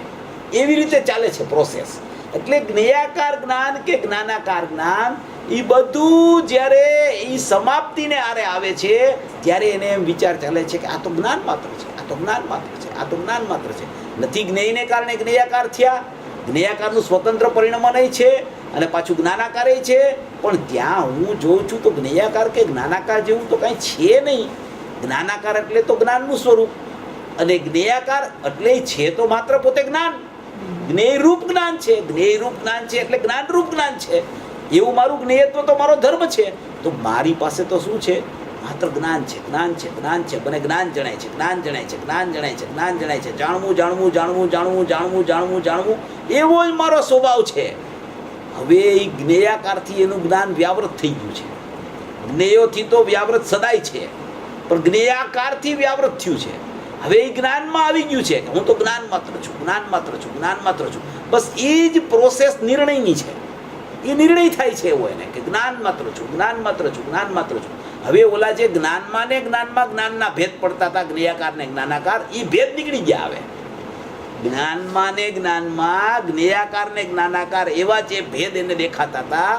એવી રીતે ચાલે છે પ્રોસેસ. એટલે જ્ઞેયાકાર જ્ઞાન કે જ્ઞાનાકાર જ્ઞાન એ બધું જ્યારે એ સમાપ્તિને આરે આવે છે ત્યારે એને એમ વિચાર ચાલે છે કે આ તો જ્ઞાન માત્ર છે, આ તો જ્ઞાન માત્ર છે, આ તો જ્ઞાન માત્ર છે. નથી જ્ઞેયને કારણે જ્ઞેયાકાર થયા, જ્ઞેયાકારનું સ્વતંત્ર પરિણામ નહીં છે અને પાછું જ્ઞાનાકારે છે. પણ ત્યાં હું જોઉં છું તો જ્ઞેયાકાર કે જ્ઞાનાકાર જેવું તો કાંઈ છે નહીં. જ્ઞાનાકાર એટલે તો જ્ઞાનનું સ્વરૂપ અને જ્ઞેયાકાર એટલે છે તો માત્ર પોતે જ્ઞાન. જ્ઞેયરૂપ જ્ઞાન છે, જ્ઞેયરૂપ જ્ઞાન છે એટલે જ્ઞાનરૂપ જ્ઞાન છે. એવું મારું જ્ઞેયત્વ તો મારો ધર્મ છે. તો મારી પાસે તો શું છે? માત્ર જ્ઞાન છે, જ્ઞાન છે, જ્ઞાન છે. મને જ્ઞાન જણાય છે, જ્ઞાન જણાય છે, જ્ઞાન જણાય છે, જ્ઞાન જણાય છે. જાણવું જાણવું જાણવું જાણવું જાણવું જાણવું જાણવું એવો જ મારો સ્વભાવ છે. હવે એ જ્ઞેયાકારથી એનું જ્ઞાન વ્યાવૃત થઈ ગયું છે. જ્ઞેયોથી તો વ્યાવૃત સદાય છે, પણ જ્ઞેયાકારથી વ્યાવૃત થયું છે. હવે એ જ્ઞાનમાં આવી ગયું છે કે હું તો જ્ઞાન માત્ર છું, જ્ઞાન માત્ર છું, જ્ઞાન માત્ર છું. બસ એ જ પ્રોસેસ નિર્ણયની છે. એ નિર્ણય થાય છે એવો એને કે જ્ઞાન માત્ર છું, જ્ઞાન માત્ર છું, જ્ઞાન માત્ર છું. હવે ઓલા જે જ્ઞાનમાં ને જ્ઞાનમાં જ્ઞાનના ભેદ પડતા હતા, જ્ઞેયાકાર ને જ્ઞાનાકાર, એ ભેદ નીકળી ગયા. હવે જ્ઞાનમાં ને જ્ઞાનમાં જ્ઞેયાકાર ને જ્ઞાનાકાર એવા જે ભેદ એને દેખાતા હતા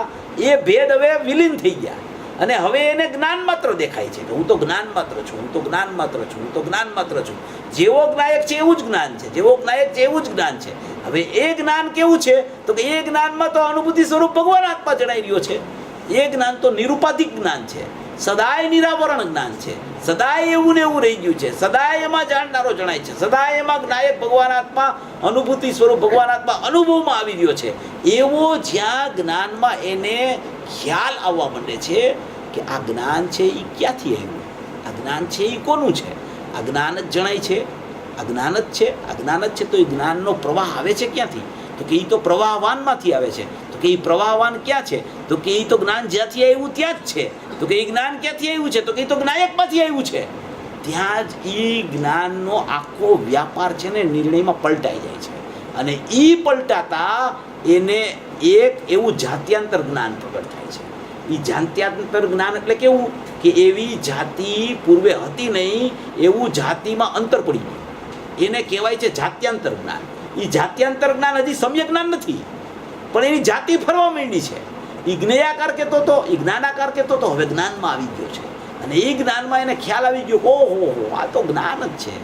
એ ભેદ હવે વિલીન થઈ ગયા અને હવે એને જ્ઞાન માત્ર દેખાય છે કે હું તો જ્ઞાન માત્ર છું, હું તો જ્ઞાન માત્ર છું, હું તો જ્ઞાન માત્ર છું. જેવો જ્ઞાયક છે એવું જ જ્ઞાન છે, જેવો જ્ઞાયક છે એવું જ જ્ઞાન છે. હવે એ જ્ઞાન કેવું છે તો કે એ જ્ઞાનમાં તો અનુભૂતિ સ્વરૂપ ભગવાન આત્મા જણાઈ રહ્યો છે. એ જ્ઞાન તો નિરુપાધિક જ્ઞાન છે, સદાય નિરાવરણ જ્ઞાન છે, સદાય એવું ને એવું રહી ગયું છે, સદાય એમાં જાણનારો જણાય છે, સદાય એમાં જ્ઞાયક ભગવાન આત્મા અનુભૂતિ સ્વરૂપ ભગવાન આત્મા અનુભવમાં આવી રહ્યો છે. એવો જ્યાં જ્ઞાનમાં એને ખ્યાલ આવવા માંડે છે કે આ જ્ઞાન છે એ ક્યાંથી આવ્યું, આ જ્ઞાન છે એ કોનું છે, આ જ્ઞાન જ જણાય છે, આ જ્ઞાન જ છે, આ જ્ઞાન જ છે. તો એ જ્ઞાનનો પ્રવાહ આવે છે ક્યાંથી? તો કે એ તો પ્રવાહવાનમાંથી આવે છે. તો કે એ પ્રવાહવાન ક્યાં છે? તો કે એ તો જ્ઞાન જ્યાંથી આવ્યું ત્યાં જ છે. તો કે એ જ્ઞાન ક્યાંથી આવ્યું છે? તો કે એ તો જ્ઞાયકમાંથી આવ્યું છે. ત્યાં જ એ જ્ઞાનનો આખો વ્યાપાર છે ને નિર્ણયમાં પલટાઈ જાય છે અને એ પલટાતા એને એક એવું જાત્યાંતર જ્ઞાન પ્રગટ થાય છે. એ જાત્યાંતર જ્ઞાન એટલે કેવું કે એવી જાતિ પૂર્વે હતી નહીં એવું જાતિમાં અંતર પડી ગયું, એને કહેવાય છે જાત્યાંતર જ્ઞાન. એ જાત્યાંતર જ્ઞાન હજી સમ્યક જ્ઞાન નથી પણ એની જાતિ ફરવા માંડી છે. એ જ્ઞેયાકાર કહેતો હતો, એ જ્ઞાનાકાર કહેતો હતો, હવે જ્ઞાનમાં આવી ગયો છે અને એ જ્ઞાનમાં એને ખ્યાલ આવી ગયો ઓહો આ તો જ્ઞાન જ છે,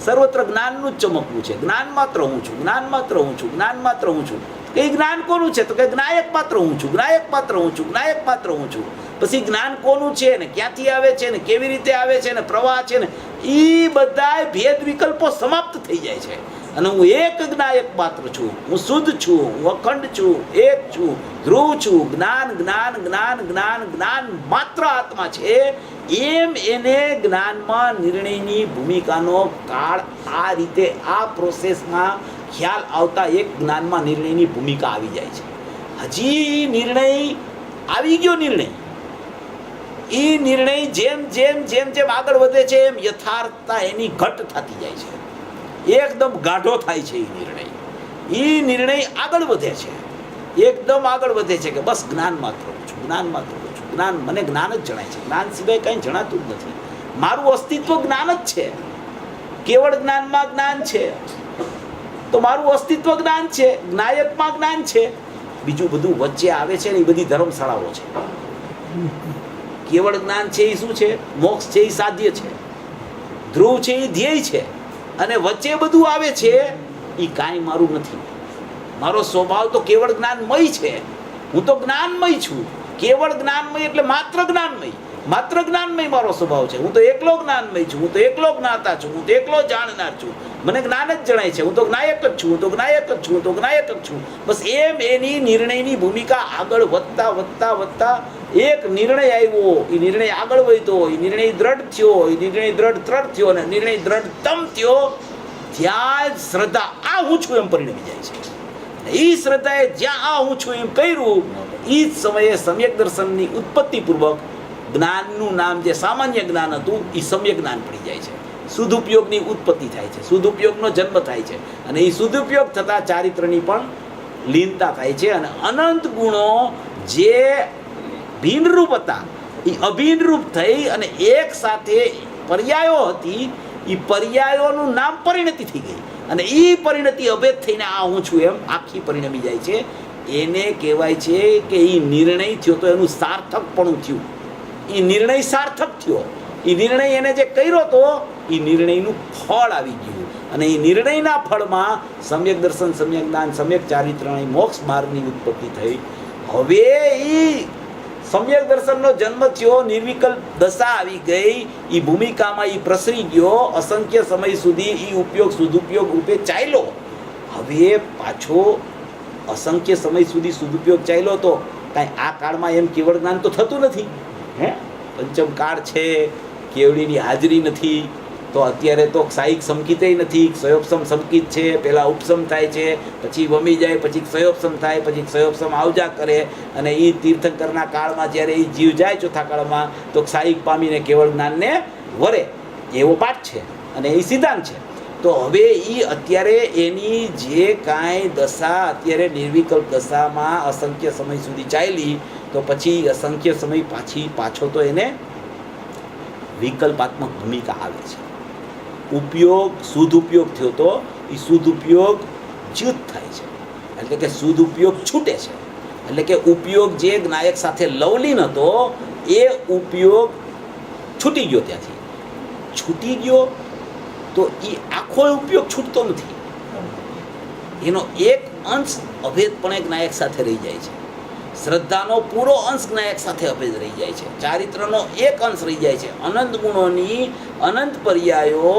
સર્વત્ર જ્ઞાનનું જ ચમકવું છે. જ્ઞાન માત્ર હું છું, જ્ઞાન માત્ર હું છું, જ્ઞાન માત્ર હું છું. એ જ્ઞાન કોનું છે? તો કે જ્ઞાયક માત્ર હું છું, જ્ઞાયક માત્ર હું છું, જ્ઞાયક માત્ર હું છું. પછી જ્ઞાન કોનું છે ને ક્યાંથી આવે છે ને કેવી રીતે આવે છે ને પ્રવાહ છે ને એ બધા ભેદ વિકલ્પો સમાપ્ત થઈ જાય છે અને હું એક જ્ઞાયક માત્ર છું, હું શુદ્ધ છું, હું અખંડ છું, એક છું, ધ્રુવ છું. જ્ઞાન જ્ઞાન જ્ઞાન જ્ઞાન જ્ઞાન માત્ર આત્મા છે. એમ એને જ્ઞાનમાં નિર્ણયની ભૂમિકાનો કાળ આ રીતે આ પ્રોસેસમાં ખ્યાલ આવતા એક જ્ઞાનમાં નિર્ણયની ભૂમિકા આવી જાય છે. હજી નિર્ણય આવી ગયો, નિર્ણય એ નિર્ણય જેમ જેમ જેમ જેમ આગળ વધે છે એમ યથાર્થતા એની ઘટ થતી જાય છે, એકદમ ગાઢો થાય છે. એ નિર્ણય આગળ વધે છે, એકદમ આગળ વધે છે કે બસ જ્ઞાન માત્ર હું છું, જ્ઞાન માત્ર હું છું, જ્ઞાન મને જ્ઞાન જ જણાય છે, જ્ઞાન સિવાય કંઈ જણાતું જ નથી. મારું અસ્તિત્વ જ્ઞાન જ છે, કેવળ જ્ઞાનમાં જ્ઞાન છે. તો મારું અસ્તિત્વ જ્ઞાન છે, જ્ઞાયતમાં જ્ઞાન છે. બીજું બધું વચ્ચે આવે છે ને એ બધી ધર્મશાળાઓ છે. કેવળ જ્ઞાન છે એ શું છે? મોક્ષ છે એ સાધ્ય છે, ધ્રુવ છે એ ધ્યેય છે, અને વચ્ચે બધું આવે છે એ કાંઈ મારું નથી. મારો સ્વભાવ તો કેવળ જ્ઞાનમય છે. હું તો જ્ઞાનમય છું. કેવળ જ્ઞાનમય એટલે માત્ર જ્ઞાનમય. માત્ર જ્ઞાનમય મારો સ્વભાવ છે. હું તો એકલો જ્ઞાનમય છું. હું તો એકલો જ્ઞાતા છું. હું તો એકલો જાણનાર છું. મને જ્ઞાન જ જણાય છે. હું તો જ્ઞાયક જ છું. હું તો જ્ઞાયક જ છું. હું તો જ્ઞાયક જ છું. બસ એમ એની નિર્ણયની ભૂમિકા આગળ વધતા વધતા વધતા એક નિર્ણય આવ્યો. એ નિર્ણય આગળ વધ્યો. એ નિર્ણય દ્રઢ થયો. એ નિર્ણય દ્રઢ થયો અને નિર્ણય દ્રઢતમ થયો. ત્યાં જ શ્રદ્ધા આ હું છું એમ પરિણમી જાય છે. એ શ્રદ્ધાએ જ્યાં આ હું છું એમ કર્યું, એ જ સમયે સમ્યક દર્શનની ઉત્પત્તિપૂર્વક જ્ઞાનનું નામ જે સામાન્ય જ્ઞાન હતું એ સમ્યક જ્ઞાન પડી જાય છે. શુદ્ધુપયોગની ઉત્પત્તિ થાય છે, શુદ્ધુપયોગનો જન્મ થાય છે, અને એ શુદ્ધુપયોગ થતાં ચારિત્રની પણ લીનતા થાય છે. અને અનંત ગુણો જે ભિન્નરૂપ હતા એ અભિન્નરૂપ થઈ અને એક સાથે પર્યાયો હતી. એ પર્યાયોનું નામ પરિણતિ થઈ ગઈ, અને એ પરિણતિ અભેદ થઈને આ હું છું એમ આખી પરિણમી જાય છે. એને કહેવાય છે કે એ નિર્ણય થયો તો એનું સાર્થકપણું થયું. એ નિર્ણય સાર્થક થયો. એ નિર્ણય એને જે કર્યો તો એ નિર્ણયનું ફળ આવી ગયું, અને એ નિર્ણયના ફળમાં સમ્યક દર્શન, સમ્યક જ્ઞાન, સમ્યક ચારિત્ર, મોક્ષ માર્ગની ઉત્પત્તિ થઈ. હવે એ સમ્યક દર્શનનો જન્મ થયો, નિર્વિકલ્પ દશા આવી ગઈ. એ ભૂમિકામાં એ પ્રસરી ગયો. અસંખ્ય સમય સુધી એ ઉપયોગ સદુપયોગ રૂપે ચાલ્યો. હવે પાછો અસંખ્ય સમય સુધી સદુપયોગ ચાલ્યો તો કાંઈ આ કાળમાં એમ કેવળ જ્ઞાન તો થતું નથી. પંચમ કાળ છે, કેવડીની હાજરી નથી, તો અત્યારે તો સાહિક સંકિત નથી. ક્ષયોપસમ સંકિત છે, પહેલાં ઉપસમ થાય છે, પછી વમી જાય, પછી ક્ષયોપસમ થાય, પછી ક્ષયોપસમ આવજા કરે, અને એ તીર્થંકરના કાળમાં જ્યારે એ જીવ જાય ચોથા કાળમાં તો સાહિક પામીને કેવળ જ્ઞાનને વરે. એવો પાઠ છે અને એ સિદ્ધાંત છે. તો હવે એ અત્યારે એની જે કાંઈ દશા અત્યારે નિર્વિકલ્પ દશામાં અસંખ્ય સમય સુધી ચાલી, તો પછી અસંખ્ય સમય પાછો તો એને વિકલ્પાત્મક ભૂમિકા આવે છે. ઉપયોગ શુદ્ધ ઉપયોગ થયો તો એ શુદ્ધ ઉપયોગ જ્યુત થાય છે, એટલે કે શુદ્ધ ઉપયોગ છૂટે છે. એટલે કે ઉપયોગ જે જ્ઞાયક સાથે લવલીન હતો એ ઉપયોગ છૂટી ગયો. ત્યાંથી છૂટી ગયો તો એ આખો ઉપયોગ છૂટતો નથી. એનો એક અંશ અભેદપણે જ્ઞાયક સાથે રહી જાય છે. શ્રદ્ધાનો પૂરો અંશ જ્ઞાયક સાથે અભેદ રહી જાય છે. ચારિત્રનો એક અંશ રહી જાય છે. અનંત ગુણોની અનંત પર્યાયો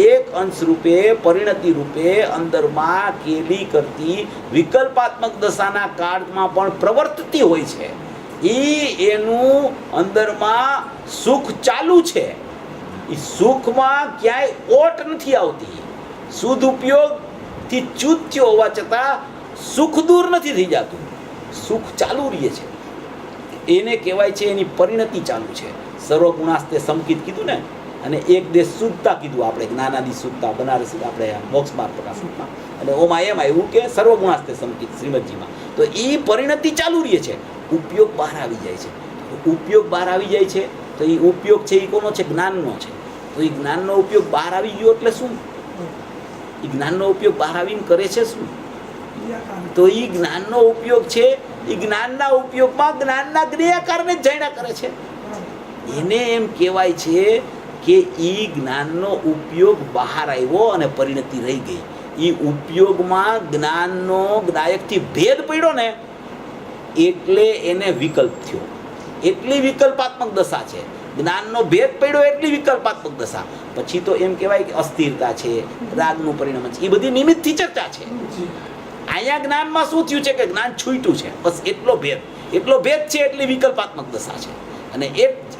એક અંશ રૂપે, પરિણતિ રૂપે અંદરમાં કેલી કરતી વિકલ્પાત્મક દશાના કાળમાં પણ પ્રવર્તતી હોય છે. એનું અંદરમાં સુખ ચાલુ છે. એ સુખમાં ક્યાંય ઓટ નથી આવતી. શુદ્ધ ઉપયોગથી ચ્યુત થયો હોવા છતાં સુખ દૂર નથી થઈ જતું. સુખ ચાલુ રહે છે. એને કહેવાય છે એની પરિણતિ ચાલુ છે. સર્વગુણાસ્તે સંકિત કીધું ને, અને એક દેશ શુદ્ધતા કીધું આપણે, જ્ઞાનાદિ શુદ્ધતા બનારસી આપણે મોક્ષ માર્ગ પ્રકાશમાં, અને ઓમાં એમ આવ્યું કે સર્વગુણાસ્તે સંકિત શ્રીમદજીમાં. તો એ પરિણતિ ચાલુ રહે છે. ઉપયોગ બહાર આવી જાય છે. ઉપયોગ બહાર આવી જાય છે તો એ ઉપયોગ છે એ કોનો છે? જ્ઞાનનો છે. તો એ જ્ઞાનનો ઉપયોગ બહાર આવી ગયો એટલે શું? એ જ્ઞાનનો ઉપયોગ બહાર આવીને કરે છે શું? તો એ જ્ઞાનનો ઉપયોગ છે એ જ્ઞાનના ઉપયોગમાં જ્ઞાનના ક્રિયાકારને જ જાણ્યા કરે છે. એને એમ કહેવાય છે કે એ જ્ઞાનનો ઉપયોગ બહાર આવ્યો અને પરિણતિ રહી ગઈ. એ ઉપયોગમાં જ્ઞાનનો જ્ઞાયકથી ભેદ પડ્યો ને એટલે એને વિકલ્પ થયો. એટલી વિકલ્પાત્મક દશા છે. જ્ઞાનનો ભેદ પડ્યો એટલી વિકલ્પાત્મક દશા. પછી તો એમ કહેવાય કે અસ્થિરતા છે, રાગનું પરિણામ છે. એ બધી નિમિત્તથી ચર્ચા છે. અહીંયા જ્ઞાનમાં શું થયું છે કે જ્ઞાન છૂટ્યું છે, બસ એટલો ભેદ. એટલો ભેદ છે એટલી વિકલ્પાત્મક દશા છે. અને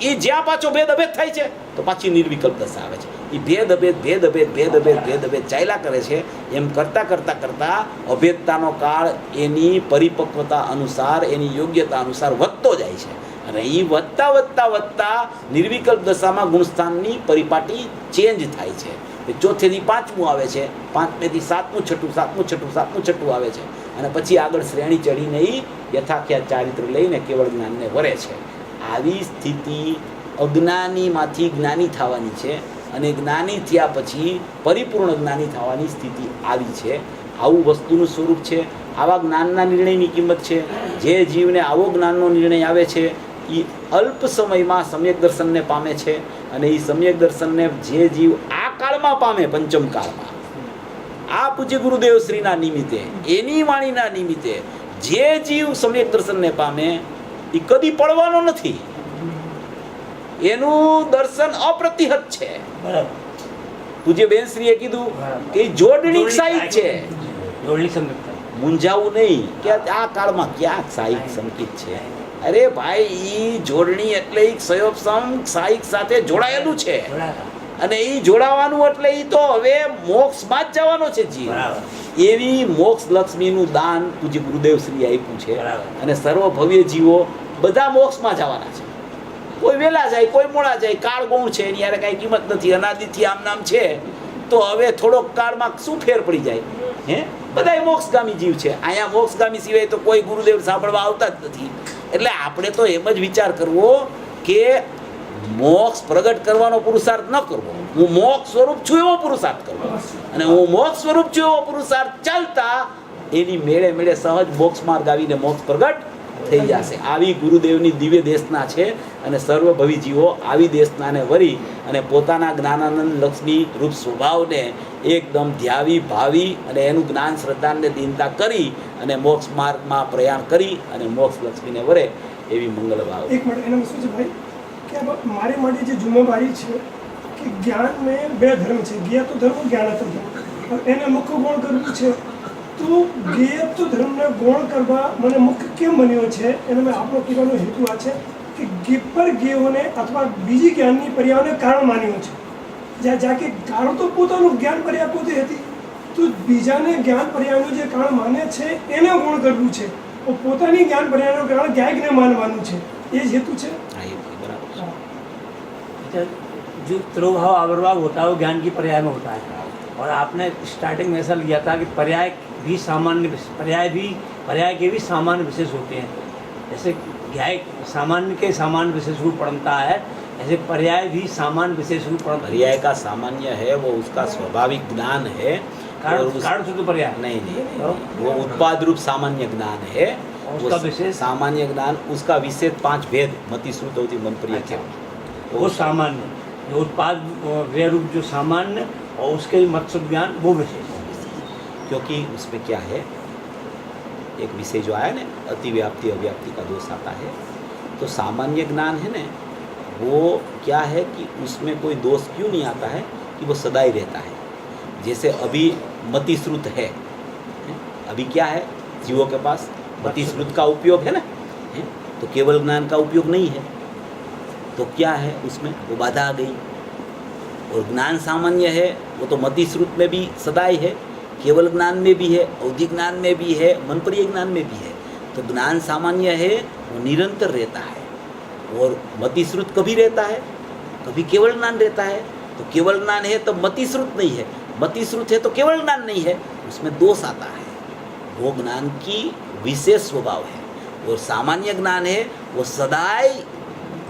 એ જ્યાં પાછો ભેદ અભેદ થાય છે તો પાછી નિર્વિકલ્પ દશા આવે છે. એ ભેદ અભેદ ભેદ અભેદ ભેદ અભેદ ભેદ અભેદ ચાલ્યા કરે છે. એમ કરતાં કરતાં કરતાં અભેદતાનો કાળ એની પરિપક્વતા અનુસાર, એની યોગ્યતા અનુસાર વધતો જાય છે. અને એ વધતા વધતા વધતા નિર્વિકલ્પ દશામાં ગુણસ્થાનની પરિપાટી ચેન્જ થાય છે. ચોથેથી પાંચમું આવે છે, પાંચમેથી સાતમું છઠ્ઠું, સાતમું છઠ્ઠું, સાતમું છઠ્ઠું આવે છે. અને પછી આગળ શ્રેણી ચડીને એ યથાખ્યાત ચારિત્ર લઈને કેવળ જ્ઞાનને વરે છે. આવી સ્થિતિ અજ્ઞાનીમાંથી જ્ઞાની થવાની છે, અને જ્ઞાની થયા પછી પરિપૂર્ણ જ્ઞાની થવાની સ્થિતિ આવી છે. આવું વસ્તુનું સ્વરૂપ છે, આવા જ્ઞાનના નિર્ણયની કિંમત છે. જે જીવને આવો જ્ઞાનનો નિર્ણય આવે છે એ અલ્પ સમયમાં સમ્યક દર્શનને પામે છે. અને એ સમ્યક દર્શનને જે જીવ આ કાળમાં પામે, પંચમ કાળમાં, આ પૂજ્ય ગુરુદેવ શ્રીના નિમિત્તે, એની વાણીના નિમિત્તે જે જીવ સમ્યક દર્શનને પામે એ કદી પડવાનો નથી. એનું દર્શન અપ્રતિહત છે. બરાબર. પૂજ્ય બેનશ્રીએ કીધું કે ઈ જોડણી સાહિત છે. જોડણી સંગત. મૂંઝાવું નહીં કે આ કાળમાં ક્યાં સાહિક સંકિત છે. અરે ભાઈ, ઈ જોડણી એટલે ઈ સયોપસમ સાહિક સાથે જોડાયેલું છે. અને એ જોડાવાનું એટલે એ તો હવે મોક્ષમાં જ જવાનો છે જીવ. એવી મોક્ષ લક્ષ્મીનું દાન પૂજ્ય ગુરુદેવ શ્રી આપ્યું છે. અને સર્વ ભવ્ય જીવો બધા મોક્ષમાં જવાના છે. કોઈ વહેલા જાય, કોઈ મોડા જાય. કાળ ગૌણ છે, એની યારે કાંઈ કિંમત નથી. અનાદિથી આમ નામ છે તો હવે થોડોક કાળમાં શું ફેર પડી જાય? હે, બધાય મોક્ષગામી જીવ છે. અહીંયા મોક્ષગામી સિવાય તો કોઈ ગુરુદેવ સાંભળવા આવતા જ નથી. એટલે આપણે તો એમ જ વિચાર કરવો કે મોક્ષ પ્રગટ કરવાનો પુરુષાર્થ ન કરવો. હું મોક્ષ સ્વરૂપ છું એવો પુરુષાર્થ કરવો. અને હું મોક્ષ સ્વરૂપ છું એવો પુરુષાર્થ ચાલતા એની મેળે મેળે સહજ મોક્ષ માર્ગ આવીને મોક્ષ પ્રગટ થઈ જશે. આવી ગુરુદેવની દિવ્ય દેશના છે. અને સર્વભવી જીવો આવી દેશનાને વરી અને પોતાના જ્ઞાનાનંદ લક્ષ્મી રૂપ સ્વભાવને એકદમ ધ્યાવી ભાવી અને એનું જ્ઞાન શ્રદ્ધાને દીનતા કરી અને મોક્ષ માર્ગમાં પ્રયાણ કરી અને મોક્ષ લક્ષ્મીને વરે એવી મંગલ ભાવ. એક મિનિટ, એના શું છે ભાઈ કે મારી માટે જે જુમ્મેવારી છે કે જ્ઞાન મેં બે ધર્મ છે, જ્ઞેય ધર્મ, જ્ઞાનત ધર્મ. એને મુખ્ય ગુણ કરવું છે તો જ્ઞેય ધર્મને ગુણ કરવા મને મુખ્ય કેમ બન્યો છે એને મેં આપણો કહેવાનો હેતુ આ છે કે પર જ્ઞેયોને અથવા બીજી જ્ઞાનની પર્યાવને કારણ માન્યો છે. જ્યાં કે કારણ તો પોતાનું જ્ઞાન પર્યા પોતે હતી, તો બીજાને જ્ઞાન પર્યાવનું જે કારણ માને છે એને ગુણ કરવું છે. પોતાની જ્ઞાન પર્યાવનું કારણ જ્ઞાયકને માનવાનું છે. ये हेतु है। जो त्रोभाव आविर्भाव होता है वो ज्ञान की पर्याय में होता है। और आपने स्टार्टिंग में ऐसा लिया था कि पर्याय के भी सामान्य विशेष होते हैं। जैसे ज्ञाय सामान्य के सामान्य विशेष रूप पढ़ता है, ऐसे पर्याय भी सामान्य विशेष रूप पढ़ता है। पर्याय का सामान्य है वो उसका स्वाभाविक ज्ञान है। कारण शुद्ध पर्याय नहीं, वो उत्पाद रूप सामान्य ज्ञान है। उसका विशेष सामान्य ज्ञान, उसका विशेष 5 भेद मति श्रुत होती मन प्रिय के वो सामान्य, जो उत्पाद व्यय रूप जो सामान्य और उसके मत्स्य ज्ञान वो विशेष। क्योंकि उसमें क्या है, एक विषय जो आया ना, अतिव्याप्ति अव्याप्ति का दोष आता है। तो सामान्य ज्ञान है ना, वो क्या है कि उसमें कोई दोष क्यों नहीं आता है कि वो सदा ही रहता है। जैसे अभी मति श्रुत है, अभी क्या है जीवों के पास मति श्रुत का उपयोग है ना, तो केवल ज्ञान का उपयोग नहीं है। तो क्या है उसमें वो बाधा आ गई। और ज्ञान सामान्य है वो तो मति श्रुत में भी सदा ही है, केवल ज्ञान में भी है, औधिक ज्ञान में भी है, मनप्रिय ज्ञान में भी है। तो ज्ञान सामान्य है वो निरंतर रहता है। और मति श्रुत कभी रहता है, कभी केवल ज्ञान रहता है। तो केवल ज्ञान है तो मति श्रुत नहीं है, मति श्रुत है तो केवल ज्ञान नहीं है, उसमें दोष आता है। वो ज्ञान की विशेष स्वभाव है। और सामान्य ज्ञान है वो सदाई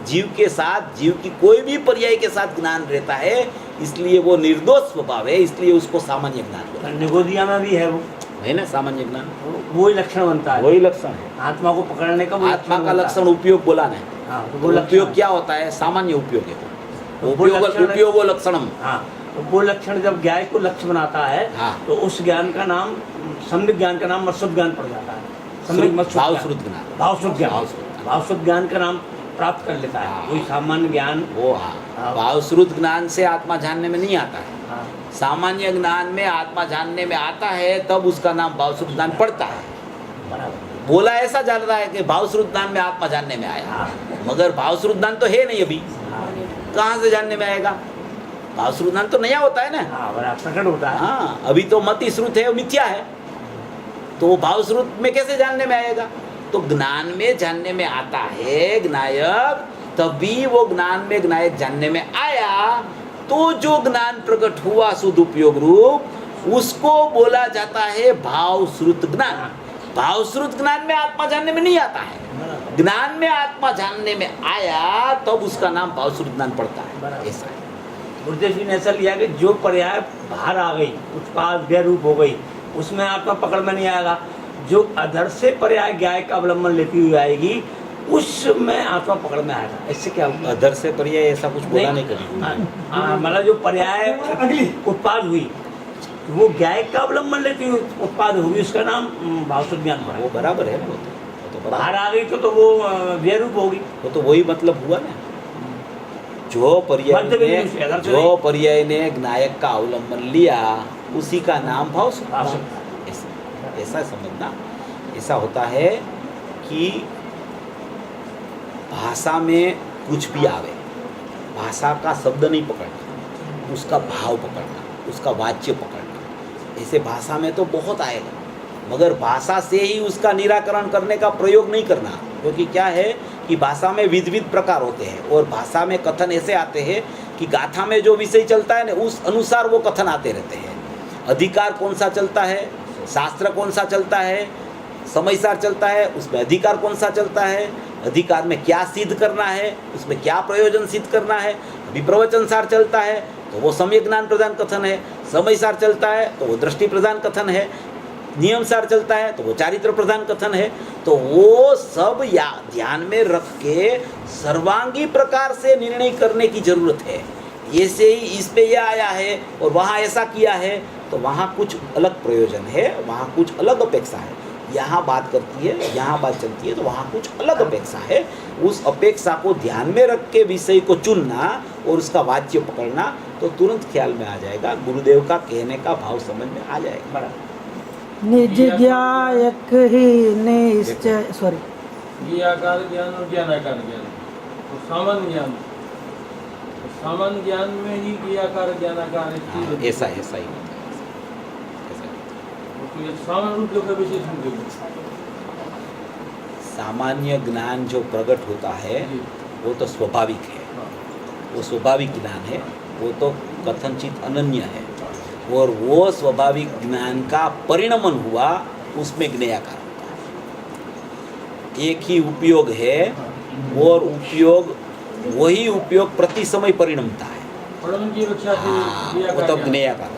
जीव के साथ, जीव की कोई भी पर्याय के साथ ज्ञान रहता है, इसलिए वो निर्दोष स्वभाव है, इसलिए उसको सामान्य ज्ञान बोलते हैं। निगोदिया में भी है वो, है ना सामान्य ज्ञान, वही लक्षण बनता है, वही लक्षण है। आत्मा को पकड़ने का आत्मा का लक्षण उपयोग बोला ना, वो उपयोग क्या होता है, सामान्य उपयोग है। उपयोग लक्षणम, हाँ, तो वो लक्षण जब ज्ञान को लक्ष्य बनाता है, हाँ, तो उस ज्ञान का नाम, सम्यक ज्ञान का नाम मत्स्य ज्ञान पड़ जाता है। भावश्रुत ज्ञान, भावश्रुत ज्ञान का नाम प्राप्त कर लेता है। कोई सामान्य ज्ञान वो भावश्रुत ज्ञान से आत्मा जानने में नहीं आता है। सामान्य ज्ञान में आत्मा जानने में आता है, तब उसका नाम भावश्रुत ज्ञान पड़ता है। बोला ऐसा जान रहा है कि भावश्रुत ज्ञान में आत्मा जानने में आया, मगर भावश्रुत ज्ञान तो है नहीं अभी, कहाँ से जानने में आएगा। भावश्रुत ज्ञान तो नया होता है ना, प्रकट होता है। हाँ, अभी तो मति श्रुत है, मिथ्या है, तो भावश्रुत में कैसे जानने में आएगा। तो ज्ञान में जानने में आता है ज्ञायक, तभी वो ज्ञान में ज्ञायक जानने में आया, तो जो ज्ञान प्रकट हुआ शुद्ध उपयोग रूप, उसको बोला जाता है भावश्रुत ज्ञान। भावश्रुत ज्ञान में आत्मा जानने में नहीं आता है, ज्ञान में आत्मा जानने में आया तब उसका नाम भावश्रुत ज्ञान पड़ता है। ऐसा है। गुरुदेव जी ने ऐसा लिया कि जो पर्याय बाहर आ गई, उत्पाद व्यय रूप हो गई, उसमें आत्मा पकड़ में नहीं आएगा। जो अधर से पर्याय ज्ञाय का अवलंबन लेती हुई आएगी उसमें आत्मा पकड़ में आएगा। इससे क्या होगा? अधर से पर्याय ऐसा कुछ बोला नहीं कभी। मतलब जो पर्याय अगली उत्पाद हुई वो ज्ञाय का अवलंबन लेती हुई उत्पाद होगी, उसका नाम भावशुद्ध ज्ञान पड़ा। वो बराबर है, वो तो बराबर। बाहर आ गई तो वो व्यरूप होगी। वो तो वही मतलब हुआ ना। जो पर्याय ने ज्ञायक का अवलंबन लिया उसी का नाम भाव ऐसा समझना। ऐसा होता है कि भाषा में कुछ भी आवे, भाषा का शब्द नहीं पकड़ना, उसका भाव पकड़ना, उसका वाच्य पकड़ना। ऐसे भाषा में तो बहुत आएगा, मगर भाषा से ही उसका निराकरण करने का प्रयोग नहीं करना। क्योंकि क्या है कि भाषा में विविध प्रकार होते हैं और भाषा में कथन ऐसे आते हैं कि गाथा में जो विषय चलता है ना उस अनुसार वो कथन आते रहते हैं। अधिकार कौन सा चलता है, शास्त्र कौन सा चलता है, समयसार चलता है, उसमें अधिकार कौन सा चलता है, अधिकार में क्या सिद्ध करना है, उसमें क्या प्रयोजन सिद्ध करना है। अभी प्रवचनसार चलता है तो वो सम्यक ज्ञान प्रदान कथन है, समयसार चलता है तो वो दृष्टि प्रदान कथन है, नियमसार चलता है तो वो चारित्र प्रधान कथन है। तो वो सब या ध्यान में रख के सर्वांगी प्रकार से निर्णय करने की जरूरत है। ऐसे ही इस पे यह आया है और वहाँ ऐसा किया है तो वहाँ कुछ अलग प्रयोजन है, वहाँ कुछ अलग अपेक्षा है। यहाँ बात करती है, यहाँ बात चलती है तो वहाँ कुछ अलग अपेक्षा है। उस अपेक्षा को ध्यान में रख के विषय को चुनना और उसका वाच्य पकड़ना तो तुरंत ख्याल में आ जाएगा, गुरुदेव का कहने का भाव समझ में आ जाएगा। बड़ा निज ज्ञायक ही निश्चय सॉरी ज्ञाकार ज्ञान और ज्ञानाकार ज्ञान और सामान्य ज्ञान। तो सामान्य ज्ञान में ही ज्ञाकार ज्ञानाकार ऐसा ही तो ये सामान्य रूप का विशेषण देखो। सामान्य ज्ञान जो प्रकट होता है वो तो स्वाभाविक है, वो स्वाभाविक ज्ञान है, वो तो कथनचित अनन्य है। और वो स्वाभाविक ज्ञान का परिणमन हुआ उसमें ज्ञेयाकार होता है। एक ही उपयोग है और उपयोग वही उपयोग प्रति समय परिणमता है। परिणमन की रक्षा वो तो ज्ञेयाकार।